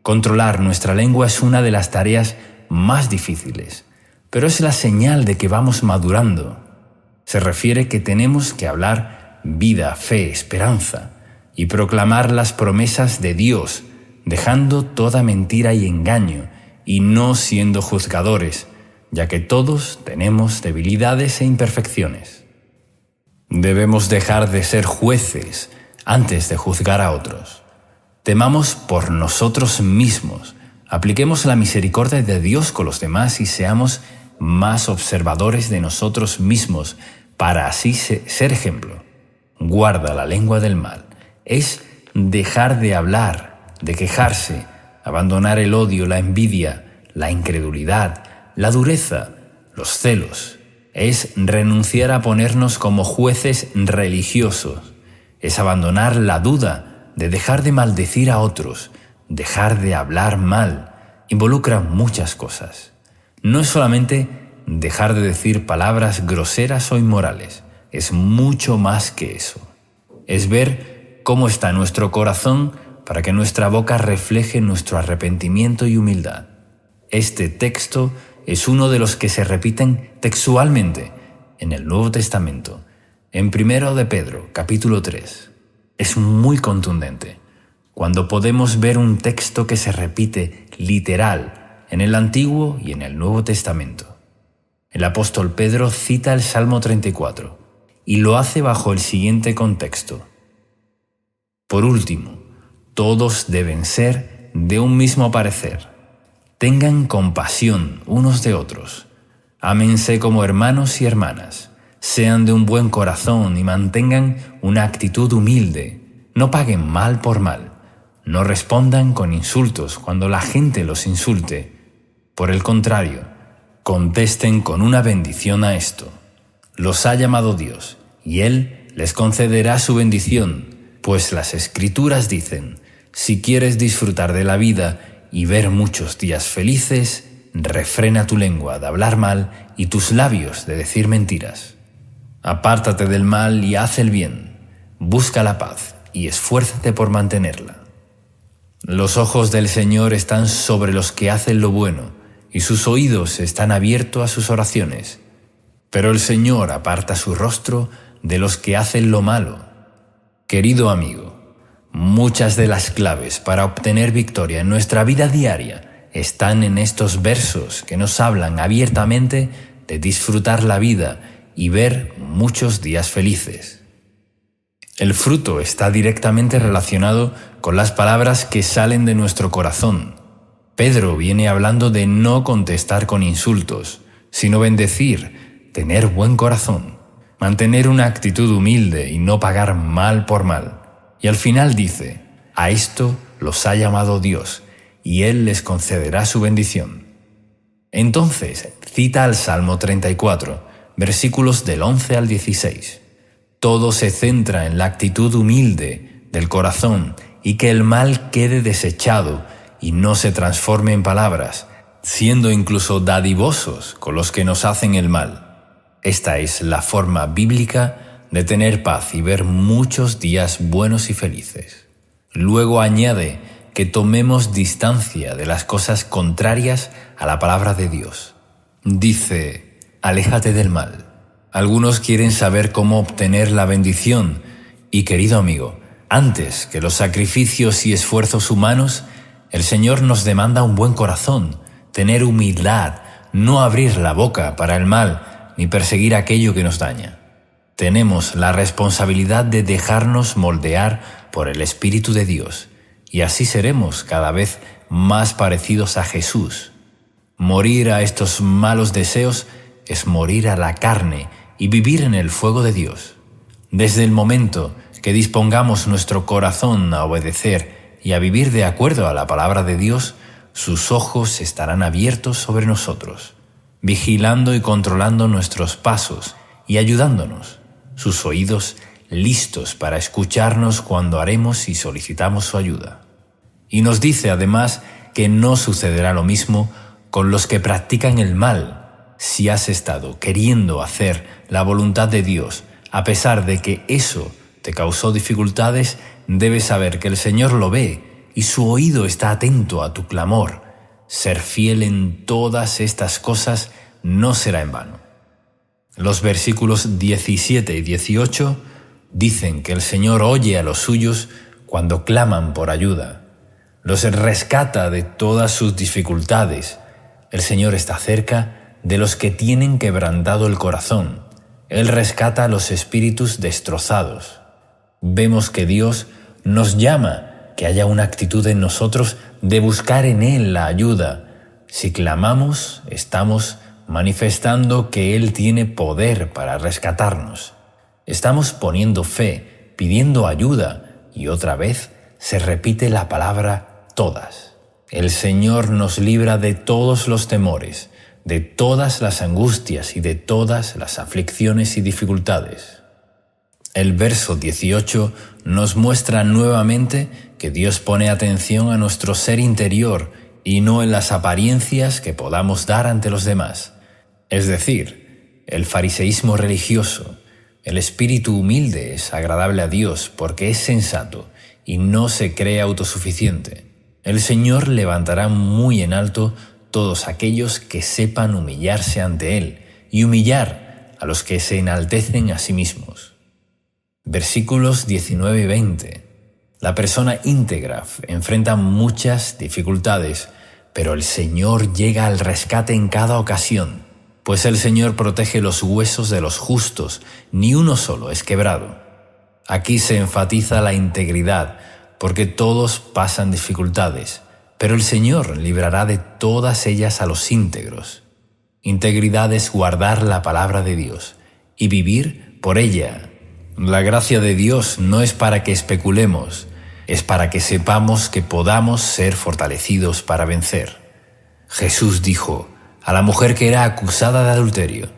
Controlar nuestra lengua es una de las tareas más difíciles, pero es la señal de que vamos madurando. Se refiere que tenemos que hablar vida, fe, esperanza y proclamar las promesas de Dios, dejando toda mentira y engaño y no siendo juzgadores, ya que todos tenemos debilidades e imperfecciones. Debemos dejar de ser jueces antes de juzgar a otros. Temamos por nosotros mismos, apliquemos la misericordia de Dios con los demás y seamos más observadores de nosotros mismos para así ser ejemplo. Guarda la lengua del mal. Es dejar de hablar, de quejarse, abandonar el odio, la envidia, la incredulidad, la dureza, los celos. Es renunciar a ponernos como jueces religiosos. Es abandonar la duda, de dejar de maldecir a otros, dejar de hablar mal. Involucra muchas cosas. No es solamente dejar de decir palabras groseras o inmorales, es mucho más que eso. Es ver cómo está nuestro corazón para que nuestra boca refleje nuestro arrepentimiento y humildad. Este texto es uno de los que se repiten textualmente en el Nuevo Testamento, en 1 de Pedro, capítulo 3. Es muy contundente cuando podemos ver un texto que se repite literal en el Antiguo y en el Nuevo Testamento. El apóstol Pedro cita el Salmo 34 y lo hace bajo el siguiente contexto. Por último, todos deben ser de un mismo parecer. Tengan compasión unos de otros. Ámense como hermanos y hermanas. Sean de un buen corazón y mantengan una actitud humilde. No paguen mal por mal. No respondan con insultos cuando la gente los insulte. Por el contrario, contesten con una bendición a esto. Los ha llamado Dios, y Él les concederá su bendición, pues las Escrituras dicen: si quieres disfrutar de la vida y ver muchos días felices, refrena tu lengua de hablar mal y tus labios de decir mentiras. Apártate del mal y haz el bien. Busca la paz y esfuérzate por mantenerla. Los ojos del Señor están sobre los que hacen lo bueno, y sus oídos están abiertos a sus oraciones. Pero el Señor aparta su rostro de los que hacen lo malo. Querido amigo, muchas de las claves para obtener victoria en nuestra vida diaria están en estos versos que nos hablan abiertamente de disfrutar la vida y ver muchos días felices. El fruto está directamente relacionado con las palabras que salen de nuestro corazón. Pedro viene hablando de no contestar con insultos, sino bendecir, tener buen corazón, mantener una actitud humilde y no pagar mal por mal. Y al final dice: a esto los ha llamado Dios, y Él les concederá su bendición. Entonces cita al Salmo 34, versículos del 11 al 16. Todo se centra en la actitud humilde del corazón y que el mal quede desechado y no se transforme en palabras, siendo incluso dadivosos con los que nos hacen el mal. Esta es la forma bíblica de tener paz y ver muchos días buenos y felices. Luego añade que tomemos distancia de las cosas contrarias a la palabra de Dios. Dice: aléjate del mal. Algunos quieren saber cómo obtener la bendición y, querido amigo, antes que los sacrificios y esfuerzos humanos, el Señor nos demanda un buen corazón, tener humildad, no abrir la boca para el mal ni perseguir aquello que nos daña. Tenemos la responsabilidad de dejarnos moldear por el Espíritu de Dios, y así seremos cada vez más parecidos a Jesús. Morir a estos malos deseos es morir a la carne y vivir en el fuego de Dios. Desde el momento que dispongamos nuestro corazón a obedecer y a vivir de acuerdo a la palabra de Dios, sus ojos estarán abiertos sobre nosotros, vigilando y controlando nuestros pasos y ayudándonos, sus oídos listos para escucharnos cuando haremos y solicitamos su ayuda. Y nos dice además que no sucederá lo mismo con los que practican el mal. Si has estado queriendo hacer la voluntad de Dios, a pesar de que eso te causó dificultades, debes saber que el Señor lo ve y su oído está atento a tu clamor. Ser fiel en todas estas cosas no será en vano. Los versículos 17 y 18 dicen que el Señor oye a los suyos cuando claman por ayuda. Los rescata de todas sus dificultades. El Señor está cerca de los que tienen quebrantado el corazón. Él rescata a los espíritus destrozados. Vemos que Dios nos llama que haya una actitud en nosotros de buscar en Él la ayuda. Si clamamos, estamos manifestando que Él tiene poder para rescatarnos. Estamos poniendo fe, pidiendo ayuda, y otra vez se repite la palabra todas. El Señor nos libra de todos los temores, de todas las angustias y de todas las aflicciones y dificultades. El verso 18 nos muestra nuevamente que Dios pone atención a nuestro ser interior y no en las apariencias que podamos dar ante los demás. Es decir, el fariseísmo religioso. El espíritu humilde es agradable a Dios porque es sensato y no se cree autosuficiente. El Señor levantará muy en alto todos aquellos que sepan humillarse ante Él y humillar a los que se enaltecen a sí mismos. Versículos 19 y 20. La persona íntegra enfrenta muchas dificultades, pero el Señor llega al rescate en cada ocasión. pues el Señor protege los huesos de los justos, ni uno solo es quebrado. Aquí se enfatiza la integridad, porque todos pasan dificultades, pero el Señor librará de todas ellas a los íntegros. Integridad es guardar la palabra de Dios y vivir por ella. La gracia de Dios no es para que especulemos, es para que sepamos que podamos ser fortalecidos para vencer. Jesús dijo a la mujer que era acusada de adulterio: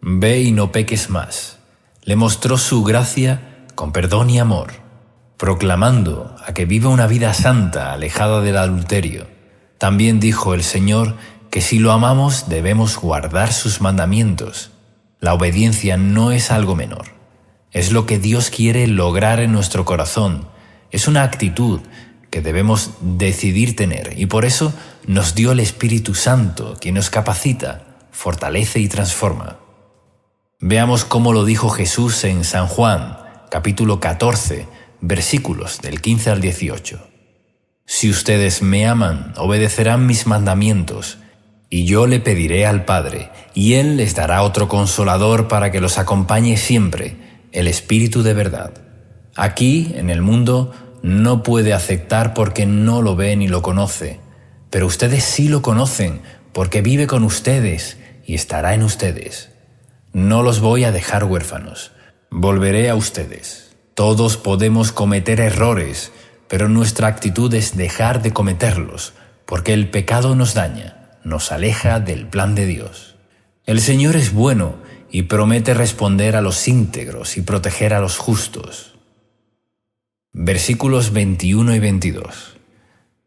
«Ve y no peques más». Le mostró su gracia con perdón y amor, proclamando a que viva una vida santa, alejada del adulterio. También dijo el Señor que si lo amamos debemos guardar sus mandamientos. La obediencia no es algo menor. Es lo que Dios quiere lograr en nuestro corazón. Es una actitud que debemos decidir tener, y por eso nos dio el Espíritu Santo, quien nos capacita, fortalece y transforma. Veamos cómo lo dijo Jesús en San Juan, capítulo 14, versículos del 15 al 18. «Si ustedes me aman, obedecerán mis mandamientos, y yo le pediré al Padre, y Él les dará otro consolador para que los acompañe siempre, el Espíritu de verdad. Aquí, en el mundo, no puede aceptar porque no lo ve ni lo conoce, pero ustedes sí lo conocen porque vive con ustedes y estará en ustedes. No los voy a dejar huérfanos, volveré a ustedes. Todos podemos cometer errores, pero nuestra actitud es dejar de cometerlos, porque el pecado nos daña, nos aleja del plan de Dios. El Señor es bueno y promete responder a los íntegros y proteger a los justos». Versículos 21 y 22.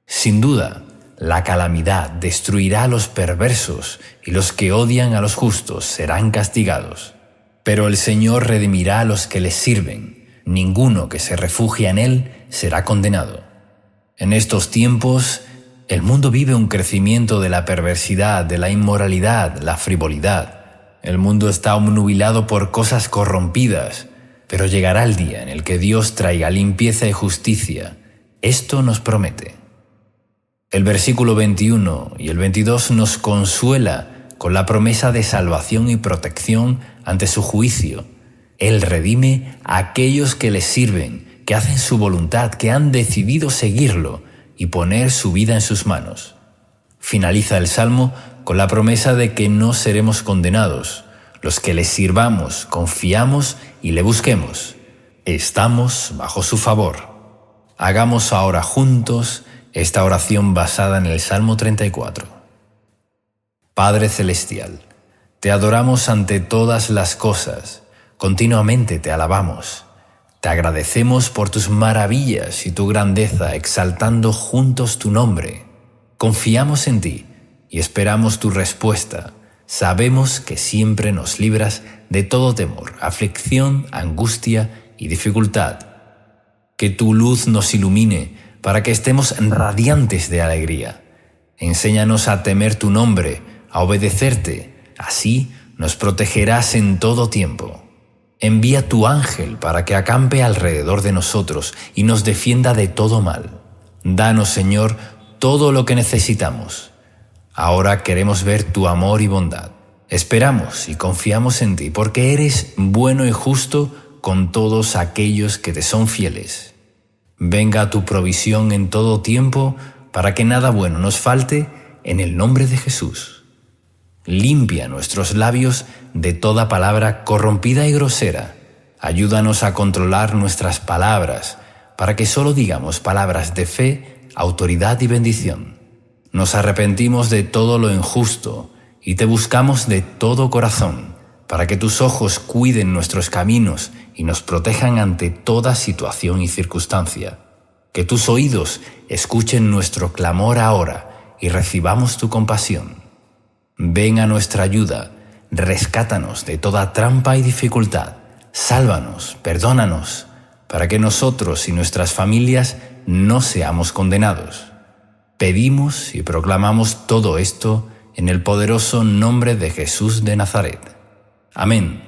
«Sin duda, la calamidad destruirá a los perversos y los que odian a los justos serán castigados. Pero el Señor redimirá a los que les sirven. Ninguno que se refugia en Él será condenado». En estos tiempos, el mundo vive un crecimiento de la perversidad, de la inmoralidad, la frivolidad. El mundo está obnubilado por cosas corrompidas, pero llegará el día en el que Dios traiga limpieza y justicia. Esto nos promete. El versículo 21 y el 22 nos consuela con la promesa de salvación y protección ante su juicio. Él redime a aquellos que le sirven, que hacen su voluntad, que han decidido seguirlo y poner su vida en sus manos. Finaliza el Salmo con la promesa de que no seremos condenados. Los que le sirvamos, confiamos y le busquemos, estamos bajo su favor. Hagamos ahora juntos esta oración basada en el Salmo 34. Padre Celestial, te adoramos ante todas las cosas, continuamente te alabamos. Te agradecemos por tus maravillas y tu grandeza, exaltando juntos tu nombre. Confiamos en ti y esperamos tu respuesta. Sabemos que siempre nos libras de todo temor, aflicción, angustia y dificultad. Que tu luz nos ilumine para que estemos radiantes de alegría. Enséñanos a temer tu nombre, a obedecerte. Así nos protegerás en todo tiempo. Envía tu ángel para que acampe alrededor de nosotros y nos defienda de todo mal. Danos, Señor, todo lo que necesitamos. Ahora queremos ver tu amor y bondad. Esperamos y confiamos en ti, porque eres bueno y justo con todos aquellos que te son fieles. Venga tu provisión en todo tiempo, para que nada bueno nos falte, en el nombre de Jesús. Limpia nuestros labios de toda palabra corrompida y grosera. Ayúdanos a controlar nuestras palabras, para que solo digamos palabras de fe, autoridad y bendición. Nos arrepentimos de todo lo injusto y te buscamos de todo corazón, para que tus ojos cuiden nuestros caminos y nos protejan ante toda situación y circunstancia. Que tus oídos escuchen nuestro clamor ahora y recibamos tu compasión. Ven a nuestra ayuda, rescátanos de toda trampa y dificultad. Sálvanos, perdónanos, para que nosotros y nuestras familias no seamos condenados. Pedimos y proclamamos todo esto en el poderoso nombre de Jesús de Nazaret. Amén.